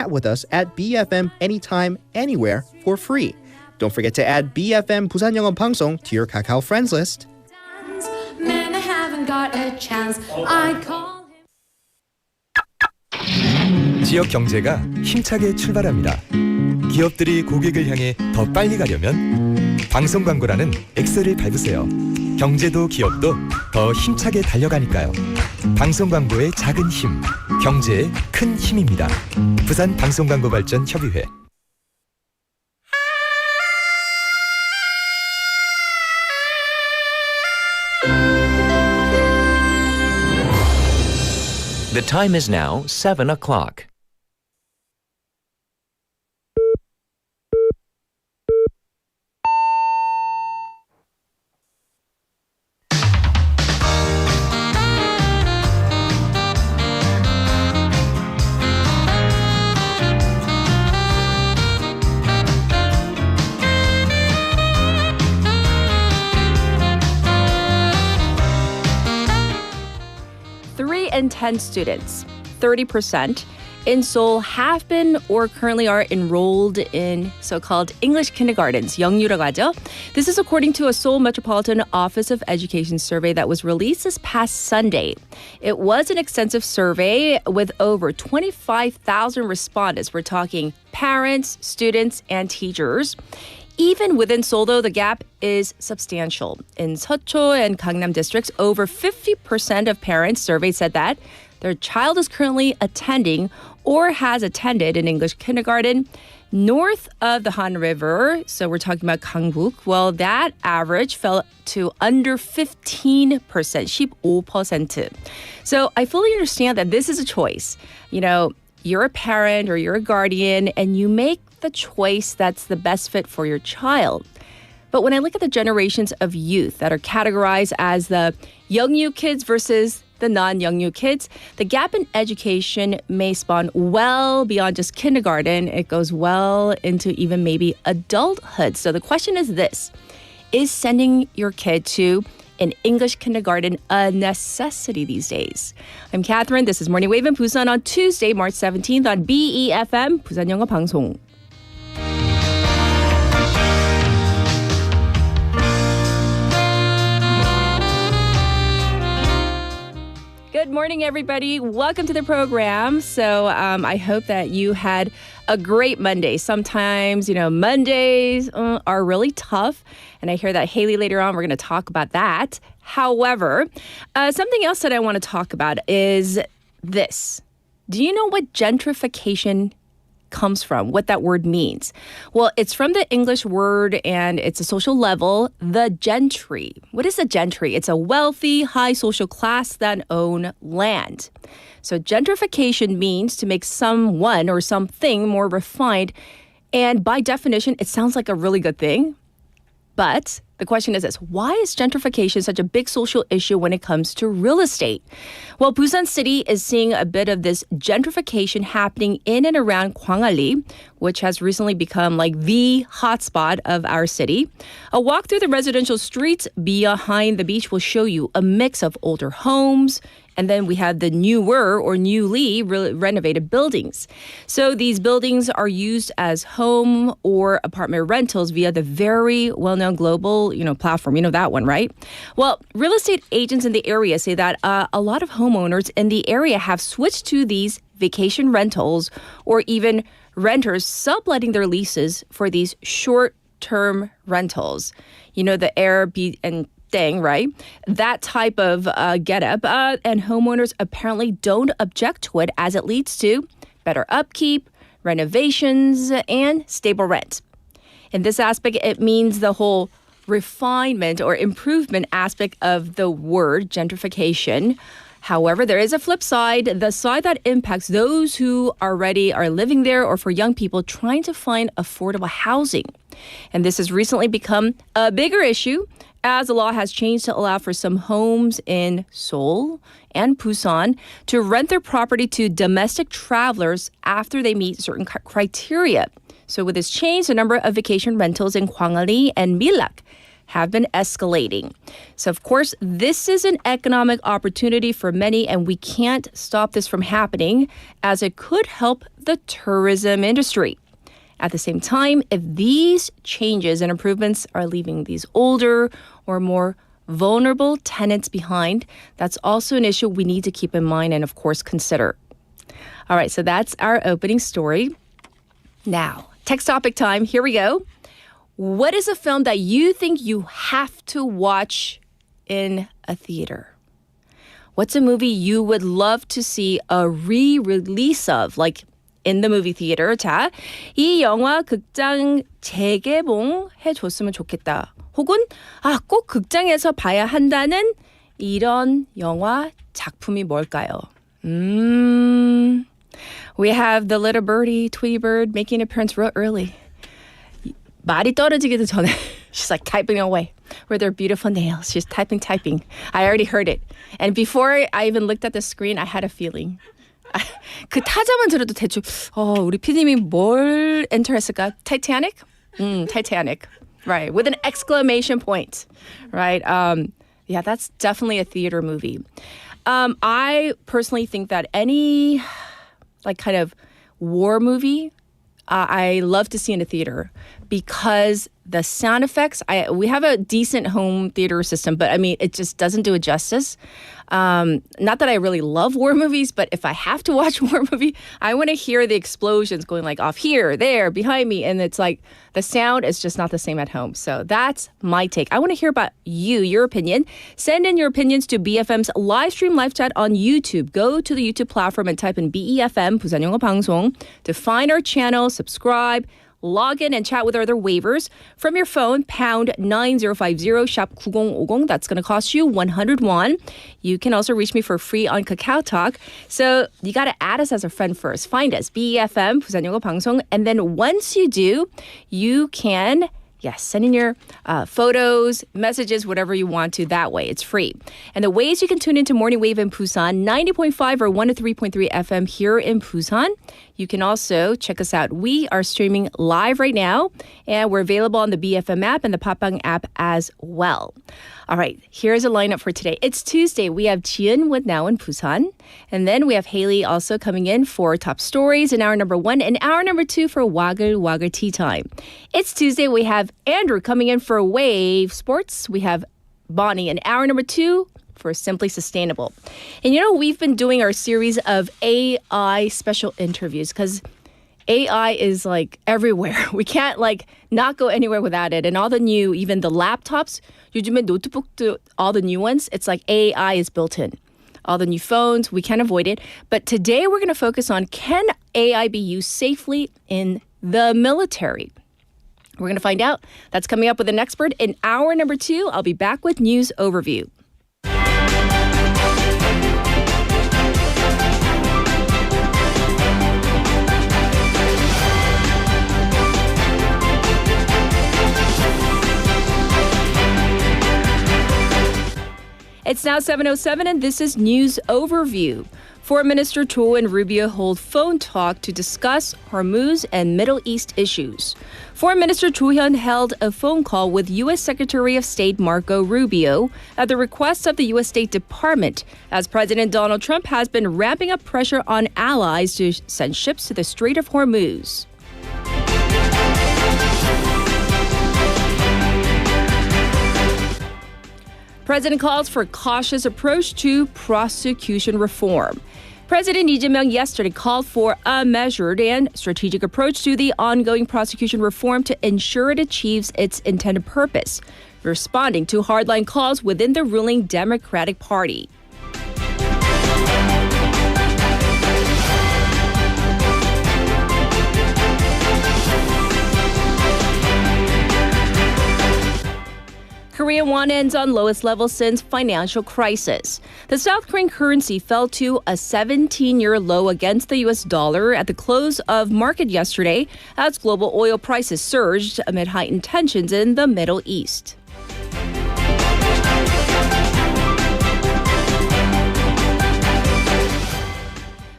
chat with us at BFM anytime, anywhere for free. Don't forget to add BFM 부산 영어 방송 to your Kakao friends list. Man, I haven't got a chance. I call 지역 경제가 힘차게 출발합니다. 기업들이 고객을 향해 더 빨리 가려면 방송 광고라는 엑셀을 밟으세요. 경제도 기업도 더 힘차게 달려가니까요. 방송 광고의 작은 힘, 경제의 큰 힘입니다. 부산 방송광고발전협의회. The time is now 7 o'clock. In 10 students, 30% in Seoul have been or currently are enrolled in so-called English kindergartens, 영유라고 하죠. This is according to a Seoul Metropolitan Office of Education survey that was released this past Sunday. It was an extensive survey with over 25,000 respondents. We're talking parents, students, and teachers. Even within Seoul, though, the gap is substantial. In Seocho and Gangnam districts, over 50% of parents surveyed said that their child is currently attending or has attended an English kindergarten. North of the Han River, so we're talking about Gangbuk, well, that average fell to under 15%, 15%. So I fully understand that this is a choice. You know, you're a parent or you're a guardian, and you make the choice that's the best fit for your child. But when I look at the generations of youth that are categorized as the Youngyu kids versus the non-Youngyu kids, the gap in education may spawn well beyond just kindergarten. It goes well into even maybe adulthood. So the question is this: is sending your kid to an English kindergarten a necessity these days? I'm Catherine. This is Morning Wave in Busan on Tuesday, March 17th on BEFM, 부산 영어 방송. Good morning, everybody. Welcome to the program. So I hope that you had a great Monday. Sometimes, Mondays are really tough. And I hear that Haley later on, we're going to talk about that. However, something else that I want to talk about is this. Do you know what gentrification comes from, what that word means? Well, it's from the English word and it's a social level, the gentry. What is a gentry? It's a wealthy, high social class that own land. So gentrification means to make someone or something more refined. And by definition, it sounds like a really good thing. But the question is this: why is gentrification such a big social issue when it comes to real estate? Well, Busan City is seeing a bit of this gentrification happening in and around Gwangalli, which has recently become like the hotspot of our city. A walk through the residential streets behind the beach will show you a mix of older homes, and then we have the newer or newly renovated buildings. So these buildings are used as home or apartment rentals via the very well-known global, platform. You know that one, right? Well, real estate agents in the area say that a lot of homeowners in the area have switched to these vacation rentals or even renters subletting their leases for these short-term rentals. The Airbnb thing, right? That type of getup, and homeowners apparently don't object to it as it leads to better upkeep, renovations, and stable rent. In this aspect, it means the whole refinement or improvement aspect of the word gentrification. However, there is a flip side, the side that impacts those who already are living there or for young people trying to find affordable housing. And this has recently become a bigger issue as the law has changed to allow for some homes in Seoul and Busan to rent their property to domestic travelers after they meet certain criteria. So with this change, the number of vacation rentals in Gwangalli and Milak have been escalating. So, of course, this is an economic opportunity for many, and we can't stop this from happening as it could help the tourism industry. At the same time, if these changes and improvements are leaving these older or more vulnerable tenants behind, that's also an issue we need to keep in mind and, of course, consider. All right, so that's our opening story. Now, text topic time. Here we go. What is a film that you think you have to watch in a theater? What's a movie you would love to see a re-release of, like in the movie theater? 자, 이 영화 극장 재개봉해 줬으면 좋겠다. 혹은 꼭 극장에서 봐야 한다는 이런 영화 작품이 뭘까요? We have the little birdie, Tweety Bird, making an appearance real early. 말이 떨어지기도 전에 she's like typing away with her beautiful nails. She's typing. I already heard it. And before I even looked at the screen, I had a feeling. 그 타자만 들어도 대충 우리 PD님이 뭘 엔터했을까? Titanic? Titanic. Right. With an exclamation point. Right. Yeah, that's definitely a theater movie. I personally think that any like kind of war movie I love to see in a theater because the sound effects, we have a decent home theater system, but I mean, it just doesn't do it justice. Not that I really love war movies, but if I have to watch a war movie, I want to hear the explosions going like off here, there, behind me. And it's like the sound is just not the same at home. So that's my take. I want to hear about you, your opinion. Send in your opinions to BFM's live stream live chat on YouTube. Go to the YouTube platform and type in BEFM, 부산 영어 방송, to find our channel, subscribe, log in and chat with our other waivers from your phone, pound 9050, shop 9050. That's going to cost you 100 won. You can also reach me for free on Kakao Talk. So you got to add us as a friend first. Find us, BEFM, 부산 영어 방송. And then once you do, you can send in your photos, messages, whatever you want to that way. It's free. And the ways you can tune into Morning Wave in Busan, 90.5 or 103.3 FM here in Busan. You can also check us out. We are streaming live right now, and we're available on the BFM app and the Papang app as well. All right, here's a lineup for today. It's Tuesday. We have Jian with Now in Busan. And then we have Haley also coming in for Top Stories in hour number 1 and hour number 2 for Waggle Tea Time. It's Tuesday. We have Andrew coming in for Wave Sports. We have Bonnie in hour number 2 for Simply Sustainable. And you know, we've been doing our series of AI special interviews because AI is like everywhere. We can't like not go anywhere without it. And all the new, even the laptops, 요즘에 노트북도, all the new ones, it's like AI is built in. All the new phones, we can't avoid it. But today we're going to focus on, can AI be used safely in the military? We're going to find out. That's coming up with an expert in hour number 2. I'll be back with news overview. It's now 7:07 and this is News Overview. Foreign Minister Cho and Rubio hold phone talk to discuss Hormuz and Middle East issues. Foreign Minister Cho Hyun held a phone call with U.S. Secretary of State Marco Rubio at the request of the U.S. State Department, as President Donald Trump has been ramping up pressure on allies to send ships to the Strait of Hormuz. President calls for cautious approach to prosecution reform. President Lee Jae-myung yesterday called for a measured and strategic approach to the ongoing prosecution reform to ensure it achieves its intended purpose, responding to hardline calls within the ruling Democratic Party. Korean won ends on lowest level since financial crisis. The South Korean currency fell to a 17-year low against the U.S. dollar at the close of market yesterday as global oil prices surged amid heightened tensions in the Middle East.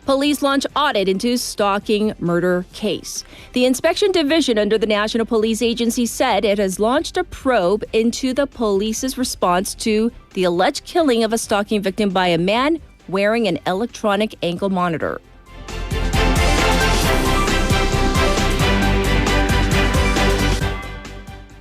Police launch audit into stalking murder case. The inspection division under the National Police Agency said it has launched a probe into the police's response to the alleged killing of a stalking victim by a man wearing an electronic ankle monitor.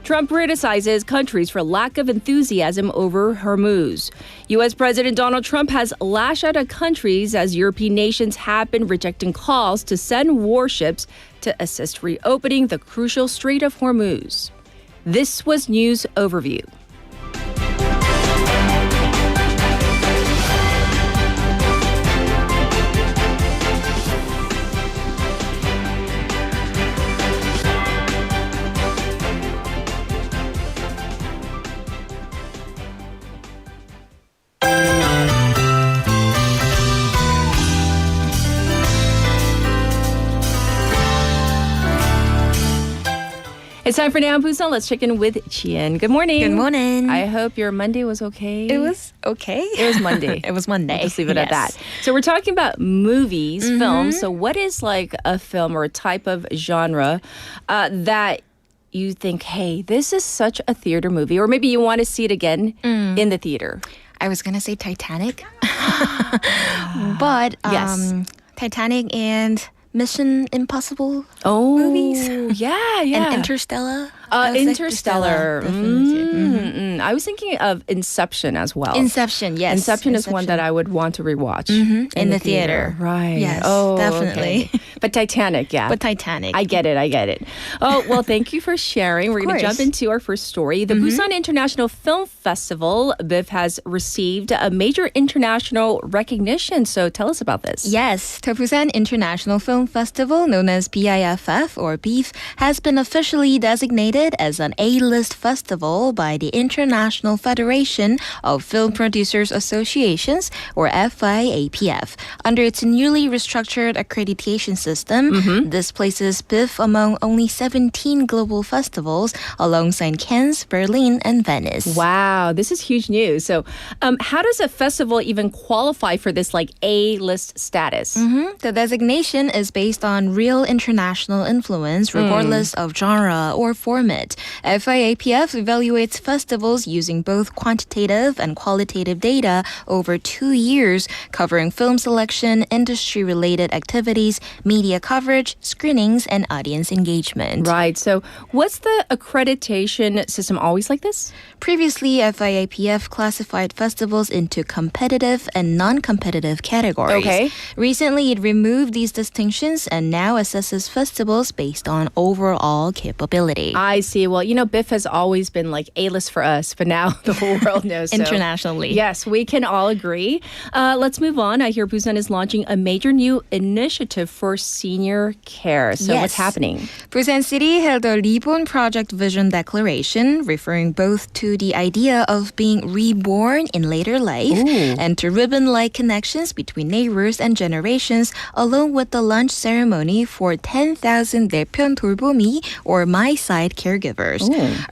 Trump criticizes countries for lack of enthusiasm over Horumus. U.S. President Donald Trump has lashed out at countries as European nations have been rejecting calls to send warships to assist reopening the crucial Strait of Hormuz. This was News Overview. It's time for Now in Busan. Let's check in with Chien. Good morning. Good morning. I hope your Monday was okay. It was okay. It was Monday. It was Monday. We'll just leave it at that. So we're talking about movies, films. So what is like a film or a type of genre that you think, hey, this is such a theater movie, or maybe you want to see it again in the theater? I was going to say Titanic. But Yes. Titanic and Mission Impossible movies. Yeah. and Interstellar. Interstellar. Definitely. I was thinking of Inception as well. Inception, yes. Inception is one that I would want to rewatch In the theater. Right. Yes, Oh, definitely. okay. But Titanic, yeah. But Titanic. I get it. Oh, well, thank you for sharing. We're going to course. jump into our first story. The Busan International Film Festival, BIFF, has received a major international recognition. So tell us about this. Yes, the Busan International Film Festival, known as BIFF or BIFF, has been officially designated as an A-list festival by the International Federation of Film Producers Associations, or FIAPF. Under its newly restructured accreditation system, this places BIFF among only 17 global festivals alongside Cannes, Berlin, and Venice. Wow, this is huge news. So how does a festival even qualify for this like A-list status? The designation is based on real international influence, regardless of genre or format. FIAPF evaluates festivals using both quantitative and qualitative data over 2 years, covering film selection, industry-related activities, media coverage, screenings, and audience engagement. Right. So what's the accreditation system always like this? Previously, FIAPF classified festivals into competitive and non-competitive categories. Okay. Recently, it removed these distinctions and now assesses festivals based on overall capability. I see. Well, BIFF has always been like A-list for us, but now the whole world knows. So. Internationally. Yes, we can all agree. Let's move on. I hear Busan is launching a major new initiative for senior care. So what's Yes. happening? Busan City held a Reborn Project Vision Declaration, referring both to the idea of being reborn in later life and to ribbon-like connections between neighbors and generations, along with the launch ceremony for 10,000 대편 돌보미, or My Side caregivers.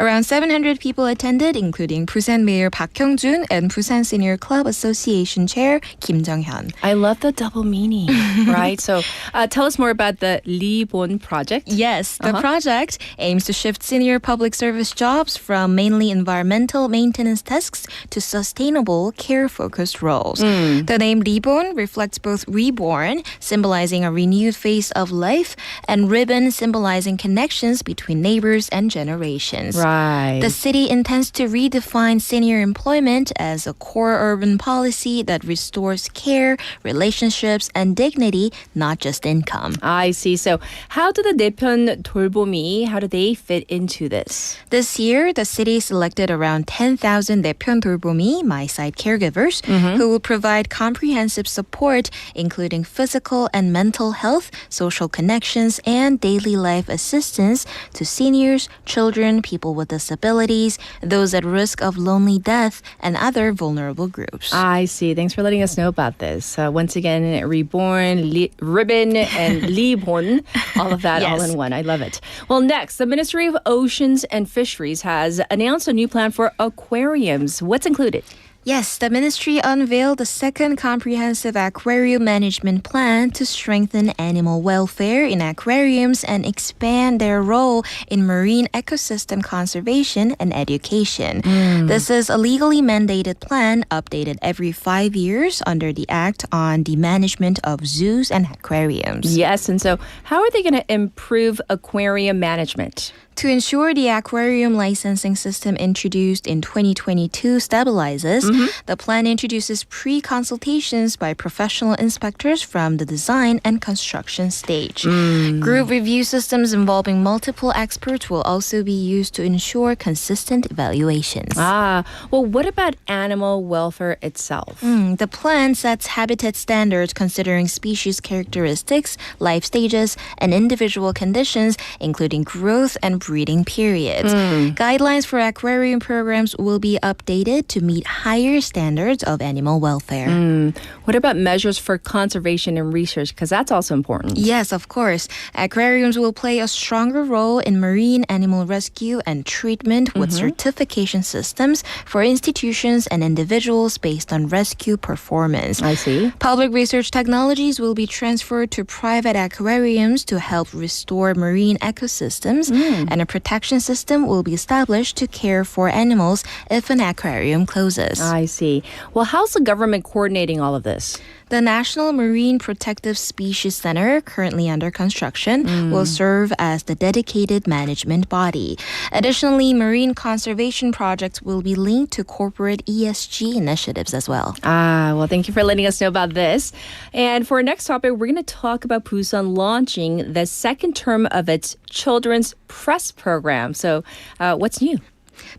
Around 700 people attended, including Busan Mayor Park Hyung-jun and Busan Senior Club Association Chair Kim Jung-hyun. I love the double meaning, right? So tell us more about the Reborn project. Yes, the project aims to shift senior public service jobs from mainly environmental maintenance tasks to sustainable, care-focused roles. The name Reborn reflects both reborn, symbolizing a renewed phase of life, and ribbon, symbolizing connections between neighbors and generations. Right. The city intends to redefine senior employment as a core urban policy that restores care, relationships, and dignity, not just income. I see. So how do the 대편 돌보미, how do they fit into this? This year, the city selected around 10,000 대편 돌보미, My Side caregivers, who will provide comprehensive support, including physical and mental health, social connections, and daily life assistance to seniors, children, people with disabilities, those at risk of lonely death, and other vulnerable groups. I see. Thanks for letting us know about this. Once again, reborn, ribbon, and Reborn, all of that all Yes. in one. I love it. Well, next, the Ministry of Oceans and Fisheries has announced a new plan for aquariums. What's included? Yes, the ministry unveiled the second comprehensive aquarium management plan to strengthen animal welfare in aquariums and expand their role in marine ecosystem conservation and education. This is a legally mandated plan updated every 5 years under the Act on the Management of Zoos and Aquariums. Yes, and so how are they going to improve aquarium management? To ensure the aquarium licensing system introduced in 2022 stabilizes, the plan introduces pre-consultations by professional inspectors from the design and construction stage. Group review systems involving multiple experts will also be used to ensure consistent evaluations. Well, what about animal welfare itself? The plan sets habitat standards considering species characteristics, life stages, and individual conditions, including growth and breeding periods. Guidelines for aquarium programs will be updated to meet higher standards of animal welfare. What about measures for conservation and research? Because that's also important. Yes, of course. Aquariums will play a stronger role in marine animal rescue and treatment with certification systems for institutions and individuals based on rescue performance. I see. Public research technologies will be transferred to private aquariums to help restore marine ecosystems, and a protection system will be established to care for animals if an aquarium closes. I see. Well, how's the government coordinating all of this? The National Marine Protective Species Center, currently under construction, will serve as the dedicated management body. Additionally, marine conservation projects will be linked to corporate ESG initiatives as well. Well, thank you for letting us know about this. And for our next topic, we're going to talk about Busan launching the second term of its children's press program. So, what's new?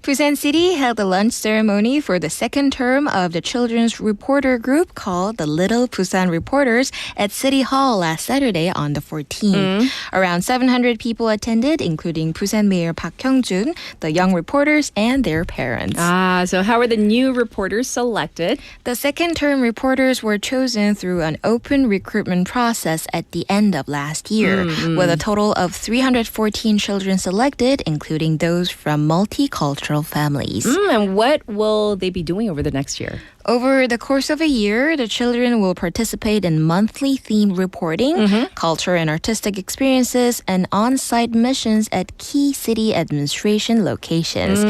Busan City held a lunch ceremony for the second term of the children's reporter group called the Little Busan Reporters at City Hall last Saturday on the 14th. Around 700 people attended, including Busan Mayor Park Hyung-jun, the young reporters, and their parents. So how are the new reporters selected? The second-term reporters were chosen through an open recruitment process at the end of last year, with a total of 314 children selected, including those from multicultural families. And what will they be doing over the next year? Over the course of a year, the children will participate in monthly themed reporting, culture and artistic experiences, and on-site missions at key city administration locations.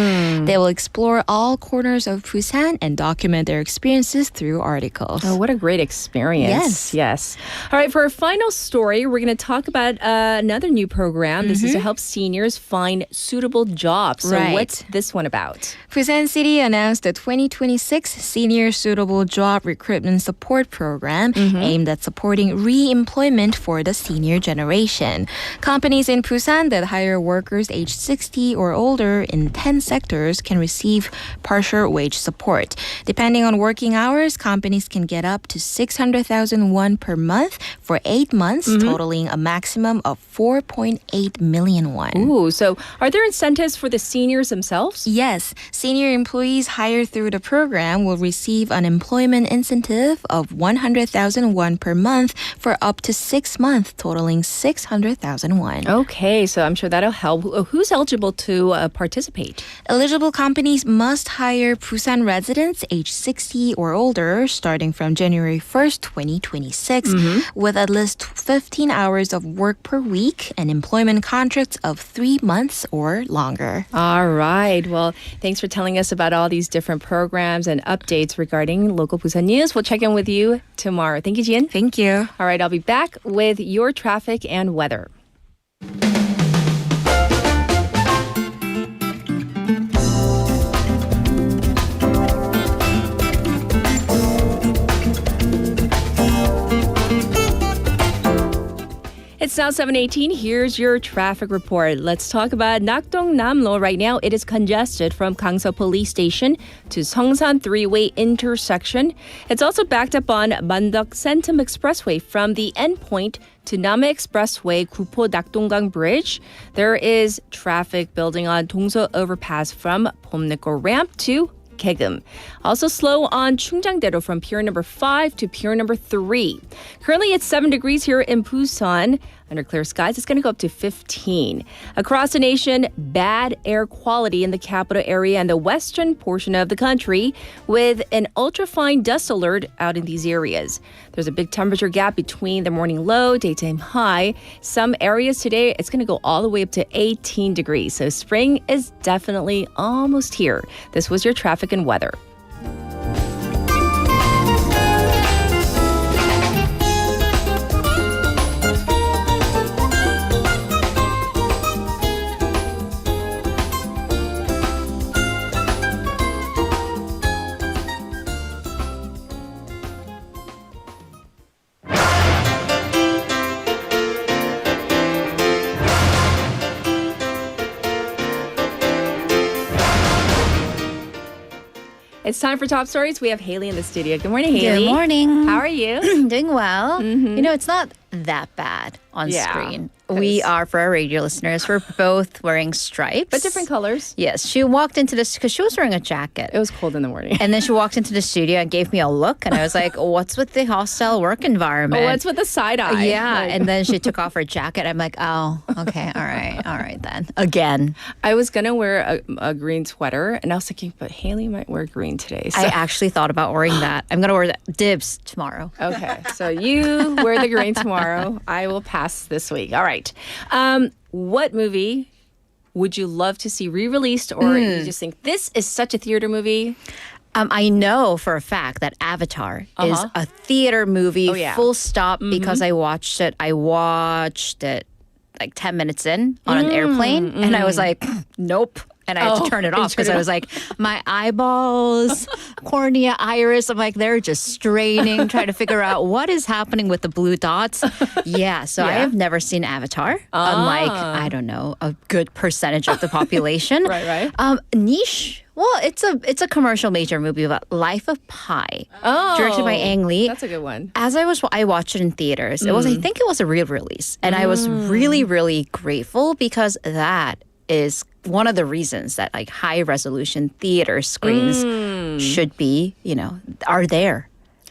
They will explore all corners of Busan and document their experiences through articles. Oh, what a great experience. Yes. All right, for our final story, we're going to talk about another new program. This is to help seniors find suitable jobs. So what's this one about? Busan City announced the 2026 Senior Suitable Job Recruitment Support Program aimed at supporting re-employment for the senior generation. Companies in Busan that hire workers aged 60 or older in 10 sectors can receive partial wage support. Depending on working hours, companies can get up to 600,000 won per month for 8 months, totaling a maximum of 4.8 million won. Ooh, so are there incentives for the seniors themselves? Yes, senior employees hired through the program will receive an employment incentive of 100,000 won per month for up to 6 months, totaling 600,000 won. Okay, so I'm sure that'll help. Who's eligible to participate? Eligible companies must hire Busan residents aged 60 or older starting from January 1st, 2026, with at least 15 hours of work per week and employment contracts of 3 months or longer. All right. Well, thanks for telling us about all these different programs and updates regarding local Busan news. We'll check in with you tomorrow. Thank you, Jian. Thank you. All right, I'll be back with your traffic and weather. It's now 7:18. Here's your traffic report. Let's talk about Nakdong-Namlo. Right now, it is congested from Gangseok Police Station to Seongsan Three-Way intersection. It's also backed up on Mandok-Sentum Expressway from the endpoint to Name Expressway, Gupo-Nakdonggang Bridge. There is traffic building on Dongso Overpass from Pomneko Ramp to Kegum. Also slow on Chungjangdaero from pier number 5 to pier number 3. Currently it's 7 degrees here in Busan. Under clear skies, it's going to go up to 15. Across the nation, bad air quality in the capital area and the western portion of the country with an ultrafine dust alert out in these areas. There's a big temperature gap between the morning low, daytime high. Some areas today, it's going to go all the way up to 18 degrees. So spring is definitely almost here. This was your traffic and weather. It's time for Top Stories. We have Haley in the studio. Good morning, Haley. Good morning. How are you? Doing well. You know, it's not that bad on screen. We are, for our radio listeners, we're both wearing stripes. But different colors. Yes. She walked into this because she was wearing a jacket. It was cold in the morning. And then she walked into the studio and gave me a look. And I was like, what's with the hostile work environment? What's with the side eye? Yeah. And then she took off her jacket. I'm like, oh, okay. All right then. Again. I was going to wear a green sweater. And I was thinking, but Haley might wear green today. So. I actually thought about wearing that. I'm going to wear that. Dibs tomorrow. Okay. So you wear the green tomorrow. I will pass this week. All right. What movie would you love to see re-released, or you just think this is such a theater movie? I know for a fact that Avatar is a theater movie, full stop, because I watched it. I watched it like 10 minutes in on an airplane, and I was like, nope. And I had to turn it off because I was like, my eyeballs, cornea, iris, I'm like, they're just straining, trying to figure out what is happening with the blue dots. So I have never seen Avatar, unlike, I don't know, a good percentage of the population. Right. Niche. Well, it's a commercial major movie about Life of Pi, directed by Ang Lee. That's a good one. As I watched it in theaters. I think it was a real release, and I was really, really grateful because that is one of the reasons that like high resolution theater screens should be, are there.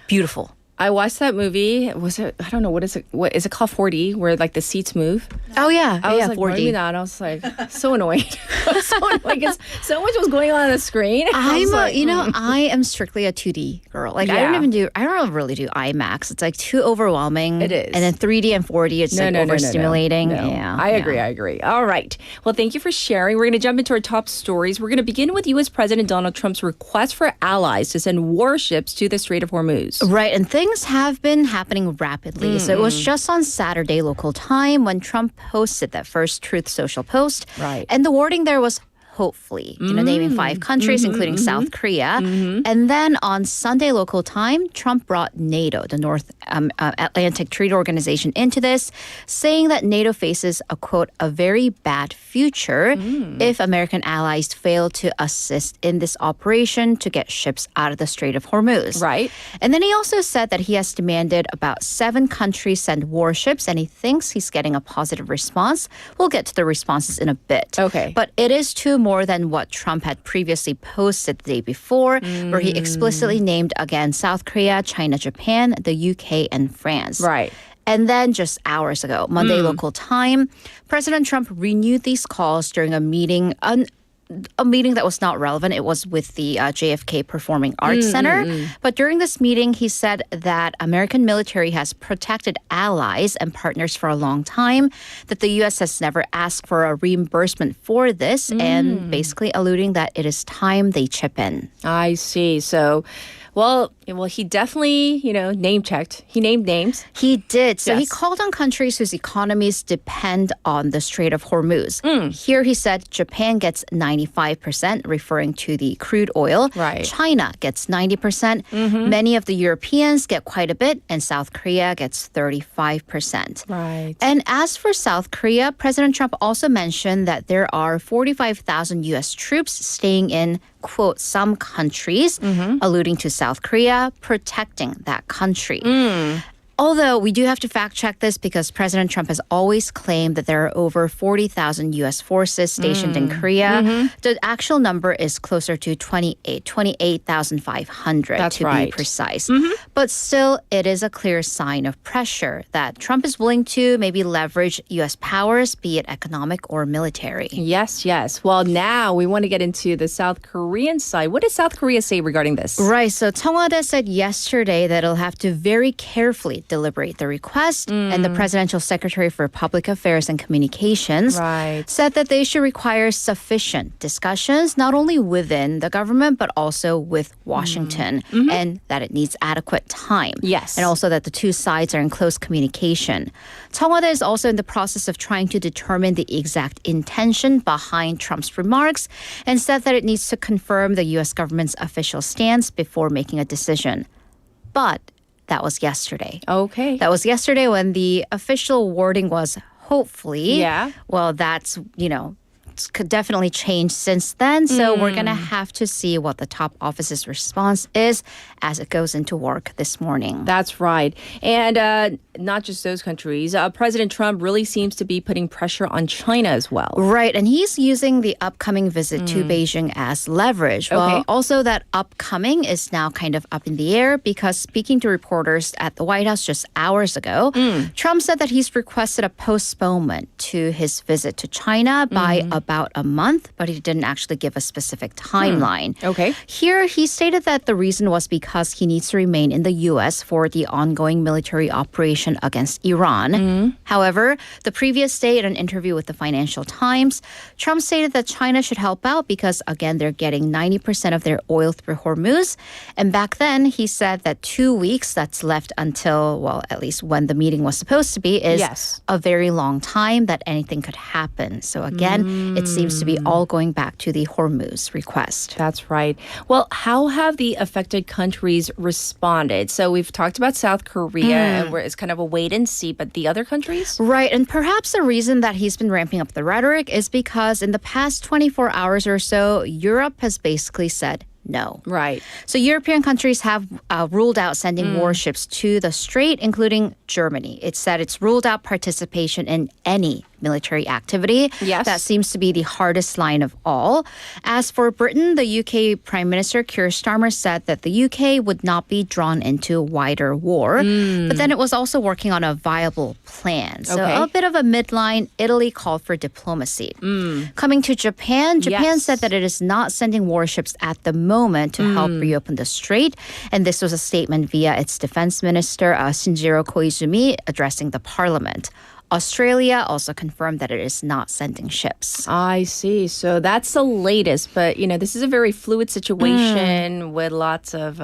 Beautiful. I watched that movie. Was it? I don't know. What is it called? 4D, where like the seats move. Oh yeah, I was like, 4D. Maybe not. I was like, so annoyed. Because so much was going on the screen. I am strictly a 2D girl. Like I don't really do IMAX. It's like too overwhelming. It is. And then 3D and 4D, it's overstimulating. No. Yeah, I agree. All right. Well, thank you for sharing. We're going to jump into our top stories. We're going to begin with U.S. President Donald Trump's request for allies to send warships to the Strait of Hormuz. Right, and things have been happening rapidly. So it was just on Saturday local time when Trump posted that first Truth Social post. Right. And the wording there was hopefully, naming 5 countries, including South Korea. And then on Sunday local time, Trump brought NATO, the North Atlantic Treaty Organization, into this, saying that NATO faces a, quote, a very bad future if American allies fail to assist in this operation to get ships out of the Strait of Hormuz. Right. And then he also said that he has demanded about 7 countries send warships, and he thinks he's getting a positive response. We'll get to the responses in a bit. Okay. But it is more than what Trump had previously posted the day before, where he explicitly named again South Korea, China, Japan, the UK, and France. Right. And then just hours ago, Monday local time, President Trump renewed these calls during a meeting that was not relevant. It was with the JFK Performing Arts Center. But during this meeting, he said that American military has protected allies and partners for a long time, that the U.S. has never asked for a reimbursement for this, and basically alluding that it is time they chip in. I see. So, well, he definitely, name-checked. He named names. He did. So Yes. he called on countries whose economies depend on the Strait of Hormuz. Here he said Japan gets 95%, referring to the crude oil. Right. China gets 90%. Many of the Europeans get quite a bit, and South Korea gets 35%. Right. And as for South Korea, President Trump also mentioned that there are 45,000 U.S. troops staying in, quote, some countries, alluding to South Korea, protecting that country. Although we do have to fact check this because President Trump has always claimed that there are over 40,000 U.S. forces stationed in Korea. The actual number is closer to 28,500 to be precise. But still, it is a clear sign of pressure that Trump is willing to maybe leverage U.S. powers, be it economic or military. Yes, yes. Well, now we want to get into the South Korean side. What does South Korea say regarding this? Right. So 청와대 said yesterday that it'll have to very carefully deliberate the request. And the Presidential Secretary for Public Affairs and Communications said that they should require sufficient discussions, not only within the government, but also with Washington, and that it needs adequate time. Yes. And also that the two sides are in close communication. 청와대 is also in the process of trying to determine the exact intention behind Trump's remarks and said that it needs to confirm the U.S. government's official stance before making a decision. But that was yesterday. Okay. That was yesterday when the official wording was hopefully. Yeah. Well, that's, could definitely change since then. So we're going to have to see what the top office's response is as it goes into work this morning. That's right. And not just those countries. President Trump really seems to be putting pressure on China as well. Right. And he's using the upcoming visit to Beijing as leverage. Well, also that upcoming is now kind of up in the air because speaking to reporters at the White House just hours ago, Trump said that he's requested a postponement to his visit to China by about a month, but he didn't actually give a specific timeline. Okay. Here, he stated that the reason was because he needs to remain in the U.S. for the ongoing military operation against Iran. However, the previous day in an interview with the Financial Times, Trump stated that China should help out because, again, they're getting 90% of their oil through Hormuz. And back then, he said that 2 weeks that's left until, well, at least when the meeting was supposed to be, is a very long time that anything could happen. So again, it seems to be all going back to the Hormuz request. That's right. Well, how have the affected countries responded? So we've talked about South Korea, and where it's kind of a wait and see, but the other countries? Right. And perhaps the reason that he's been ramping up the rhetoric is because in the past 24 hours or so, Europe has basically said no. Right. So European countries have ruled out sending warships to the Strait, including Germany. It said it's ruled out participation in any military activity. Yes. That seems to be the hardest line of all. As for Britain, the UK Prime Minister Keir Starmer said that the UK would not be drawn into wider war. But then it was also working on a viable plan. So a bit of a midline. Italy called for diplomacy. Coming to Japan, Japan said that it is not sending warships at the moment to help reopen the strait. And this was a statement via its defense minister, Shinjiro Koizumi, addressing the parliament. Australia also confirmed that it is not sending ships. I see. So that's the latest. But, this is a very fluid situation with lots of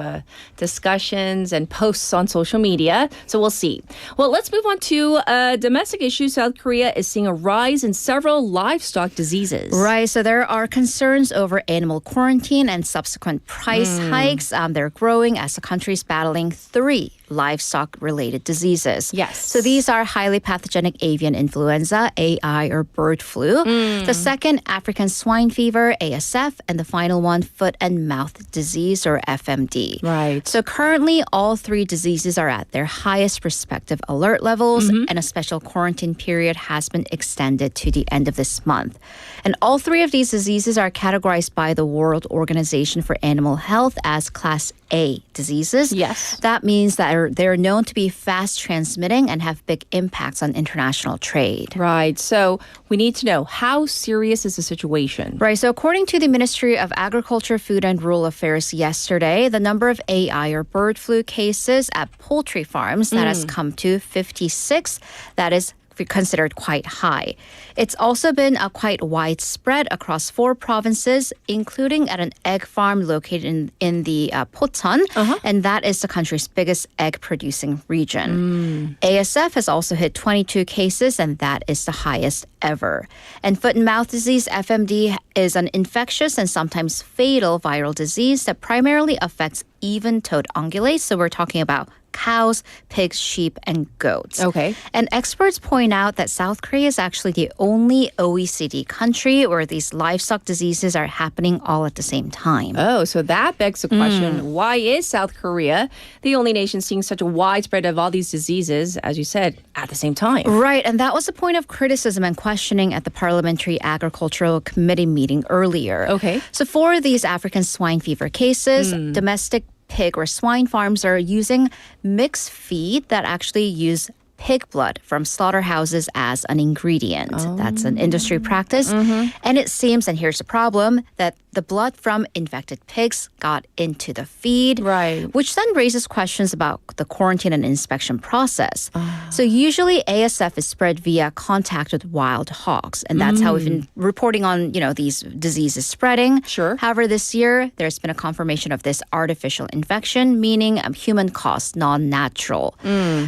discussions and posts on social media. So we'll see. Well, let's move on to a domestic issue. South Korea is seeing a rise in several livestock diseases. Right. So there are concerns over animal quarantine and subsequent price hikes. They're growing as the country is battling 3 livestock-related diseases. Yes. So these are highly pathogenic avian influenza, AI, or bird flu. The second, African swine fever, ASF, and the final one, foot and mouth disease, or FMD. Right. So currently, all 3 diseases are at their highest respective alert levels, and a special quarantine period has been extended to the end of this month. And all 3 of these diseases are categorized by the World Organization for Animal Health as Class A diseases. Yes. That means that they're known to be fast transmitting and have big impacts on international trade. Right. So we need to know, how serious is the situation? Right. So according to the Ministry of Agriculture, Food and Rural Affairs yesterday, the number of AI or bird flu cases at poultry farms that has come to 56. That is considered quite high. It's also been quite widespread across 4 provinces, including at an egg farm located in the Pocheon, and that is the country's biggest egg-producing region. ASF has also hit 22 cases, and that is the highest ever. And foot and mouth disease, FMD, is an infectious and sometimes fatal viral disease that primarily affects even-toed ungulates. So we're talking about cows, pigs, sheep, and goats. Okay. And experts point out that South Korea is actually the only OECD country where these livestock diseases are happening all at the same time. Oh, so that begs the question, why is South Korea the only nation seeing such a widespread of all these diseases, as you said, at the same time? Right, and that was a point of criticism and questioning at the Parliamentary Agricultural Committee meeting earlier. Okay. So for these African swine fever cases, domestic pig or swine farms are using mixed feed that actually use pig blood from slaughterhouses as an ingredient. That's an industry practice. And it seems, and here's the problem, that the blood from infected pigs got into the feed, Right. which then raises questions about the quarantine and inspection process. So usually ASF is spread via contact with wild hogs, and that's how we've been reporting on, these diseases spreading. Sure. However, this year, there's been a confirmation of this artificial infection, meaning human-caused, non-natural.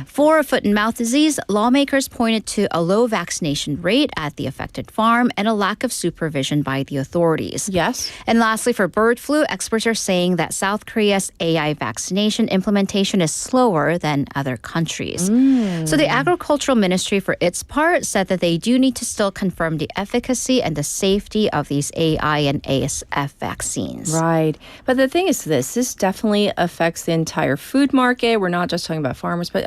For foot and mouth disease, lawmakers pointed to a low vaccination rate at the affected farm and a lack of supervision by the authorities. Yes. And lastly, for bird flu, experts are saying that South Korea's AI vaccination implementation is slower than other countries. So the Agricultural Ministry, for its part, said that they do need to still confirm the efficacy and the safety of these AI and ASF vaccines. Right. But the thing is this definitely affects the entire food market. We're not just talking about farmers, but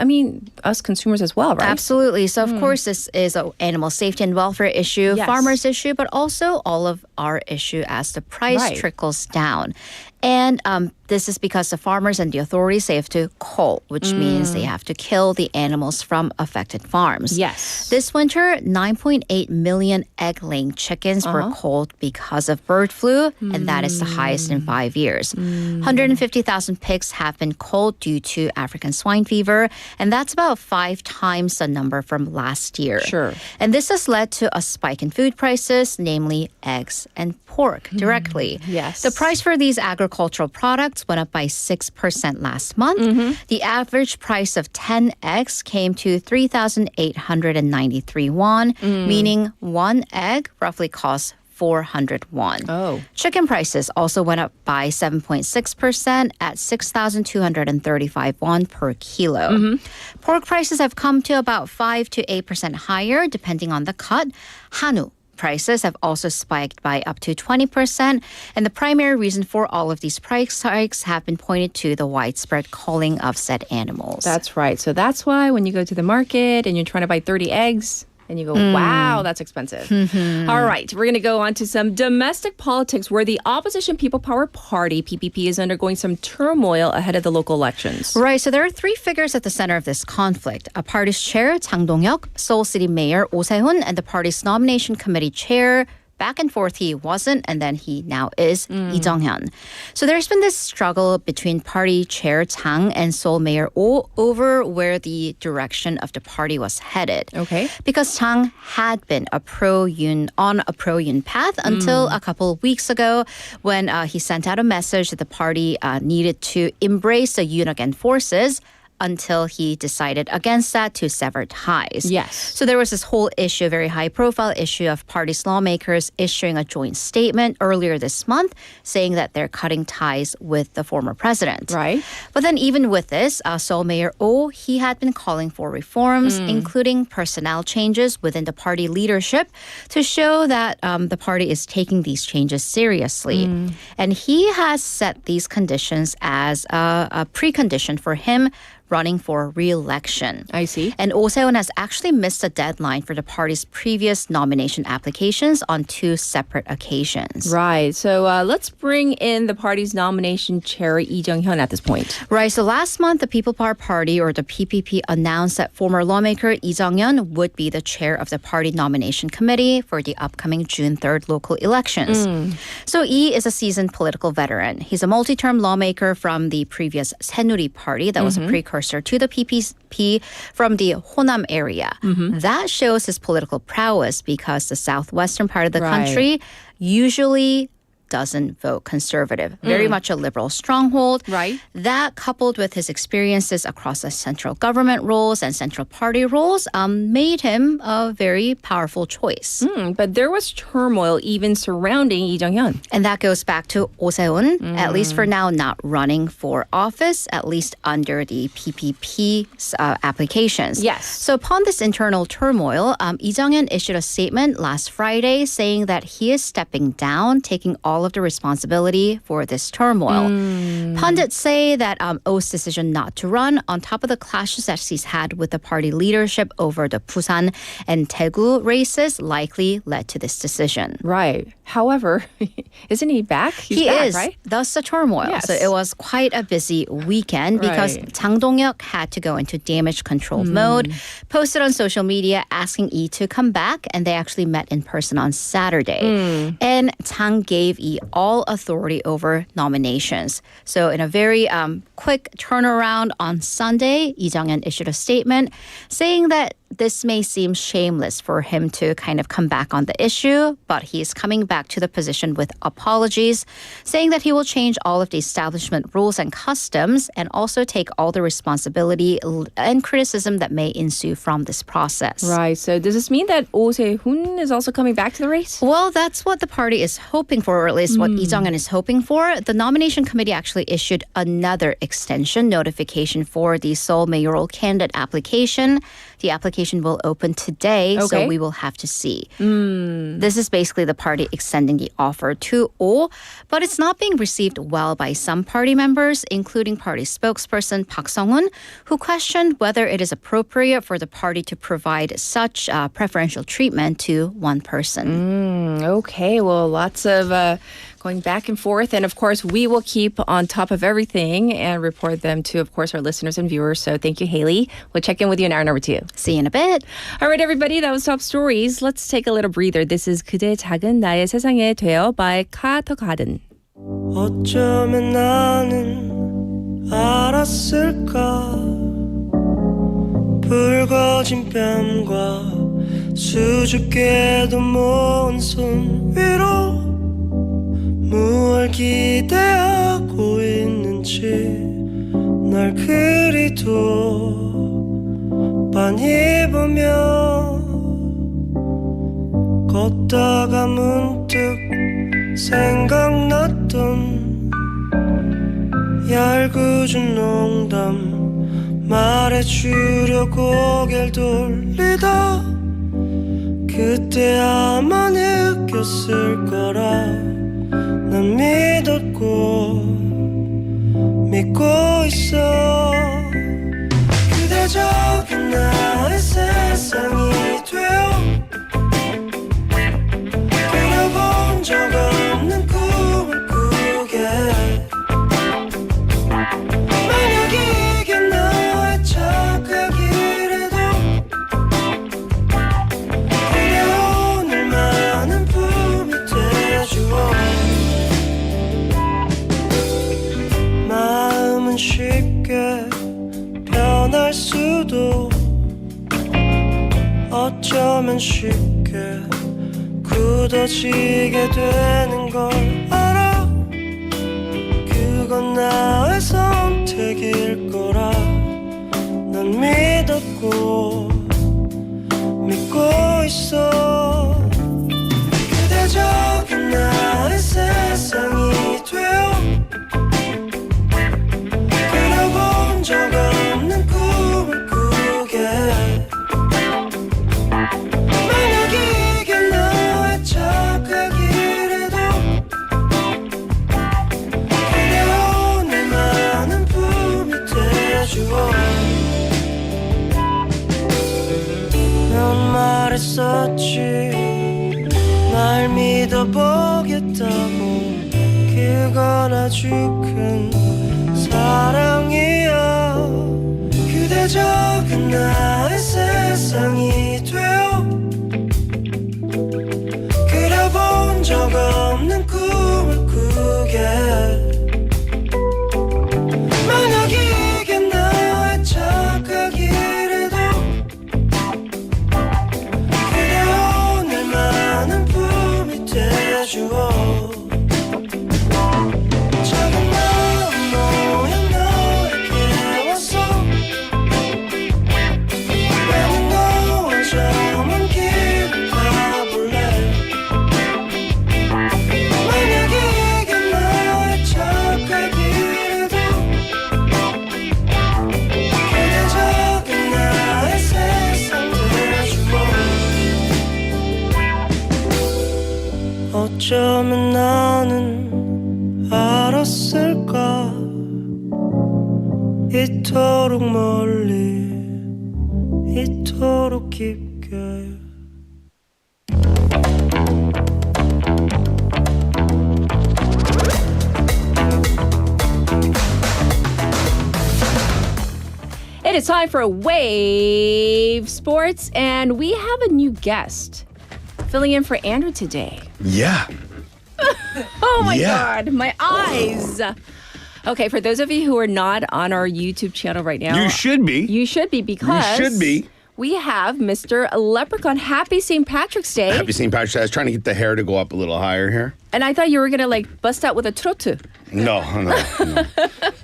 us consumers as well, right? Absolutely. So, of course, this is an animal safety and welfare issue, Yes. farmers' issue, but also all of our issue as the price Right. trickles down. And this is because the farmers and the authorities, they have to cull, which means they have to kill the animals from affected farms. Yes. This winter, 9.8 million egg-laying chickens were culled because of bird flu, and that is the highest in 5 years. 150,000 pigs have been culled due to African swine fever, and that's about 5 times the number from last year. Sure. And this has led to a spike in food prices, namely eggs and pork directly. Yes. The price for these agricultural products went up by 6% last month. The average price of 10 eggs came to 3,893 won, meaning one egg roughly costs 400 won. Oh. Chicken prices also went up by 7.6% at 6,235 won per kilo. Pork prices have come to about 5 to 8% higher depending on the cut. Hanwoo prices have also spiked by up to 20%, and the primary reason for all of these price hikes have been pointed to the widespread culling of said animals. That's right. So that's why when you go to the market and you're trying to buy 30 eggs, and you go, wow, that's expensive. All right, we're going to go on to some domestic politics where the opposition People Power Party, PPP, is undergoing some turmoil ahead of the local elections. Right, so there are 3 figures at the center of this conflict. A party's chair, Jang Dong-hyuk, Seoul City Mayor Oh Se-hun, and the party's nomination committee chair, back and forth he wasn't, and then he now is, Lee Jung-hyun. So there's been this struggle between party chair Jang and Seoul Mayor Oh over where the direction of the party was headed. Okay. Because Jang had been on a pro-Yoon path until a couple of weeks ago when he sent out a message that the party needed to embrace the Yoon again forces until he decided against that to sever ties. Yes. So there was this whole issue, very high-profile issue of party's lawmakers issuing a joint statement earlier this month saying that they're cutting ties with the former president. Right. But then even with this, Seoul Mayor Oh, he had been calling for reforms, including personnel changes within the party leadership to show that the party is taking these changes seriously. And he has set these conditions as a precondition for him running for re-election. I see. And Oh Se-hun has actually missed the deadline for the party's previous nomination applications on 2 separate occasions. Right. So let's bring in the party's nomination chair, Lee Jung-hyun, at this point. Right. So last month, the People Power Party, or the PPP, announced that former lawmaker Lee Jung-hyun would be the chair of the party nomination committee for the upcoming June 3rd local elections. So Lee is a seasoned political veteran. He's a multi-term lawmaker from the previous Saenuri party that was a precursor to the PPP from the Honam area. That shows his political prowess because the southwestern part of the country usually doesn't vote conservative. Very much a liberal stronghold. Right. That, coupled with his experiences across the central government roles and central party roles, made him a very powerful choice. But there was turmoil even surrounding Lee Jung-hyun. And that goes back to Oh Se-un, at least for now, not running for office, at least under the PPP applications. Yes. So upon this internal turmoil, Lee Jung-hyun issued a statement last Friday saying that he is stepping down, taking all of the responsibility for this turmoil. Pundits say that Oh's decision not to run, on top of the clashes that he's had with the party leadership over the Busan and Daegu races, likely led to this decision. Right. However, isn't he back? He's He back, is. right? Thus the turmoil. Yes. So it was quite a busy weekend because Right. Jang Dong-hyuk had to go into damage control mode, posted on social media asking Lee to come back, and they actually met in person on Saturday. And Jang gave Lee all authority over nominations. So in a very quick turnaround on Sunday, Lee Jung-hyun issued a statement saying that this may seem shameless for him to kind of come back on the issue, but he's coming back to the position with apologies, saying that he will change all of the establishment rules and customs and also take all the responsibility and criticism that may ensue from this process. Right. So does this mean that Oh Se-hun is also coming back to the race? Well, that's what the party is hoping for, or at least what Lee Jung-hyun is hoping for. The nomination committee actually issued another extension notification for the Seoul mayoral candidate application. The application will open today, Okay. so we will have to see. This is basically the party extending the offer to Oh, but it's not being received well by some party members, including party spokesperson Park Sung-hoon, who questioned whether it is appropriate for the party to provide such preferential treatment to one person. Okay. Well, lots of going back and forth. And of course, we will keep on top of everything and report them to, of course, our listeners and viewers. So thank you, Haley. We'll check in with you in hour number 2. See you in a bit. All right, everybody. That was Top Stories. Let's take a little breather. This is 그대 작은 나의 세상에 되어 by Carter Garden. 어쩌면 나는 알았을까 붉어진 뺨과 수줍게도 모은 손 위로 무얼 기대하고 있는지 날 그리도 빤히 보며 걷다가 문득 생각났던 얄궂은 농담 말해주려 고개를 돌리다 그때 아마 느꼈을 거라 난 믿었고 믿고 있어 그대 적은 나의 세상이 되어 그려본 적 없는 꿈을 꾸게 만약 이게 나의 착각이라도 그래 오늘만은 봄이 돼주어 마음은 쉽게 변할 수도 어쩌면 쉽게 굳어지게 되는 걸 알아 그건 나의 선택일 거라 난 믿었고 믿고 있어 그대 적은 나의 세상이 되어 그려본 적 없는 꿈을 꾸게 만약 이게 나의 착각이라도 그래 오늘만은 봄이 돼주어 난 말했었지 날 믿어보겠다고 그건 아주 큰 사랑이야 그대 적은 나의 세상이 되어 그려본 적 없는 꿈을 꾸게 만약 이게 나의 착각이라도 그래 오늘만은 봄이 돼주어 어쩌면 나는 알았을까 이토록 멀리 이토록 깊게 It is time for Wave Sports, and we have a new guest filling in for Andrew today. Yeah. Oh my Yeah. God, my eyes. Okay, for those of you who are not on our YouTube channel right now, You should be. You should be because You should be. we have Mr. Leprechaun. Happy St. Patrick's Day. Happy St. Patrick's Day. I was trying to get the hair to go up a little higher here. And I thought you were going to like bust out with a trotto. No.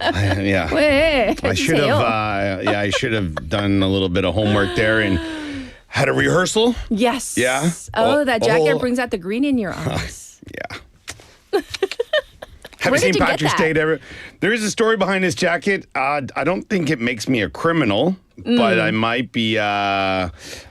Yeah. 왜? I should have. I should have done a little bit of homework there and had a rehearsal. Yes. Yeah? Oh, that jacket Oh. brings out the green in your eyes. Yeah. Happy Where did St. you get Patrick's that? Day to everyone. There is a story behind this jacket. I don't think it makes me a criminal, but I might be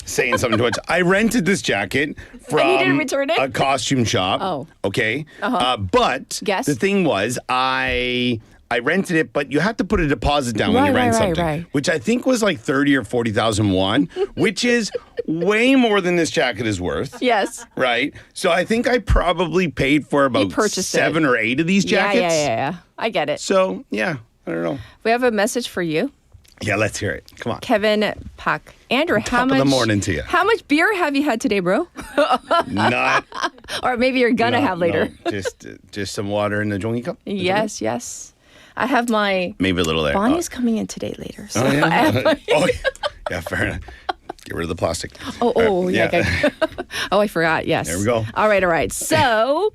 saying something too much. I rented this jacket from And you didn't return it? a costume shop. Oh. Okay. But Guess. the thing was, I rented it, but you have to put a deposit down when you Right, rent right, something, right. which I think was like 30 or 40,000 won, which is way more than this jacket is worth. Yes. Right? So I think I probably paid for about purchased 7 it. or 8 of these jackets. Yeah. I get it. So, yeah, I don't know. We have a message for you. Yeah, let's hear it. Come on. Kevin Pak. Andrew, how Top much of the morning to you. How much beer have you had today, bro? Not Or maybe you're gonna have later. No, just some water in the jongi cup. Yes. I have my Maybe a little there. Bonnie's coming in today later. So Oh, yeah. I have my- Yeah, fair enough. Get rid of the plastic. yeah. Oh, I forgot. Yes. There we go. All right. So,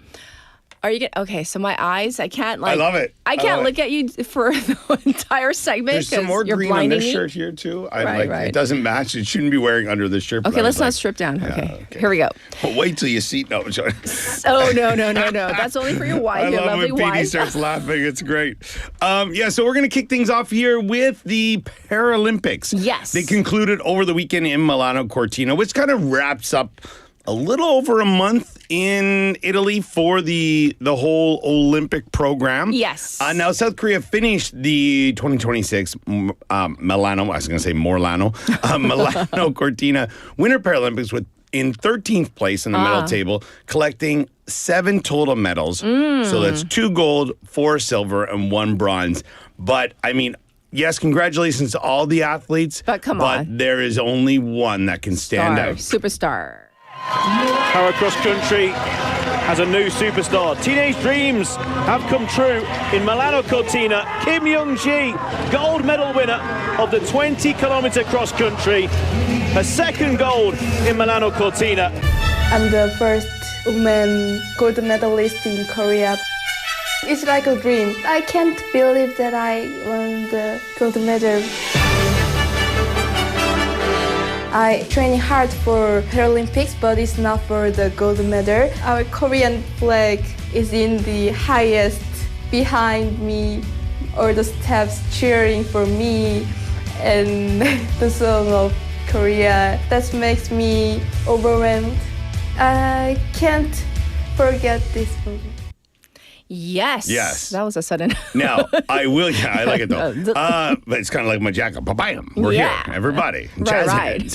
are you get okay? So my eyes, I can't like. I love it. I can't love look at you for the entire segment. There's some 'cause more you're green on blinding this me. shirt here too. Right. It doesn't match. It shouldn't be wearing under this shirt. but Okay, I let's was not like, strip down. yeah, Okay. okay. Here we go. But wait till you see. No, sorry. Oh no. That's only for your wife. I your love lovely when Petey wife. starts laughing. It's great. So we're going to kick things off here with the Paralympics. Yes. They concluded over the weekend in Milano Cortina, which kind of wraps up a little over a month in Italy for the whole Olympic program. Yes. Now, South Korea finished the 2026 Milano, I was going to say Milano Cortina Winter Paralympics in 13th place in the medal table, collecting 7 total medals. So that's 2 gold, 4 silver, and 1 bronze. But, I mean, yes, congratulations to all the athletes. But come on. There is only one that can stand out. Superstar. Para cross country has a new superstar. Teenage dreams have come true in Milano Cortina. Kim Young-ji, gold medal winner of the 20-kilometer cross country. Her second gold in Milano Cortina. I'm the first woman gold medalist in Korea. It's like a dream. I can't believe that I won the gold medal. I train hard for Paralympics, but it's not for the gold medal. Our Korean flag is in the highest behind me, all the staffs cheering for me, and the song of Korea. That makes me overwhelmed. I can't forget this moment. Yes. That was a sudden. Now, I will, I like it though. But it's kind of like my jacket. Bam, we're here, everybody. Right.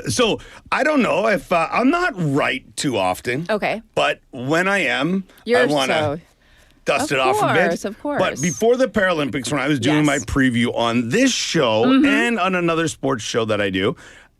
So I don't know if I'm not right too often. Okay. But when I am, I want to dust it off a bit. Of course. But before the Paralympics, when I was doing my preview on this show and on another sports show that I do,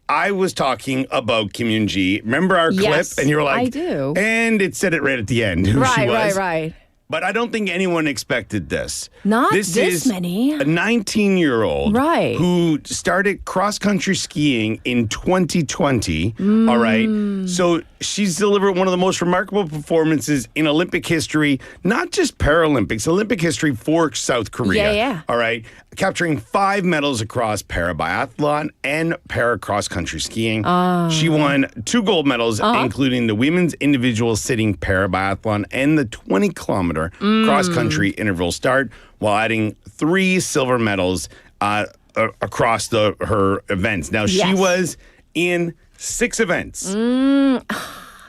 I was talking about Kim Yoon-ji. Remember our clip? And you were like, I do. And it said it right at the end who she was. Right. But I don't think anyone expected this. Not this this is many. A 19-year-old who started cross-country skiing in 2020. All right. So she's delivered one of the most remarkable performances in Olympic history, not just Paralympics, Olympic history for South Korea. Yeah. All right. Capturing 5 medals across para-biathlon and para-cross-country skiing. She won 2 gold medals, including the women's individual sitting para-biathlon and the 20-kilometer cross-country interval start, while adding 3 silver medals across her events. Now, she was in 6 events.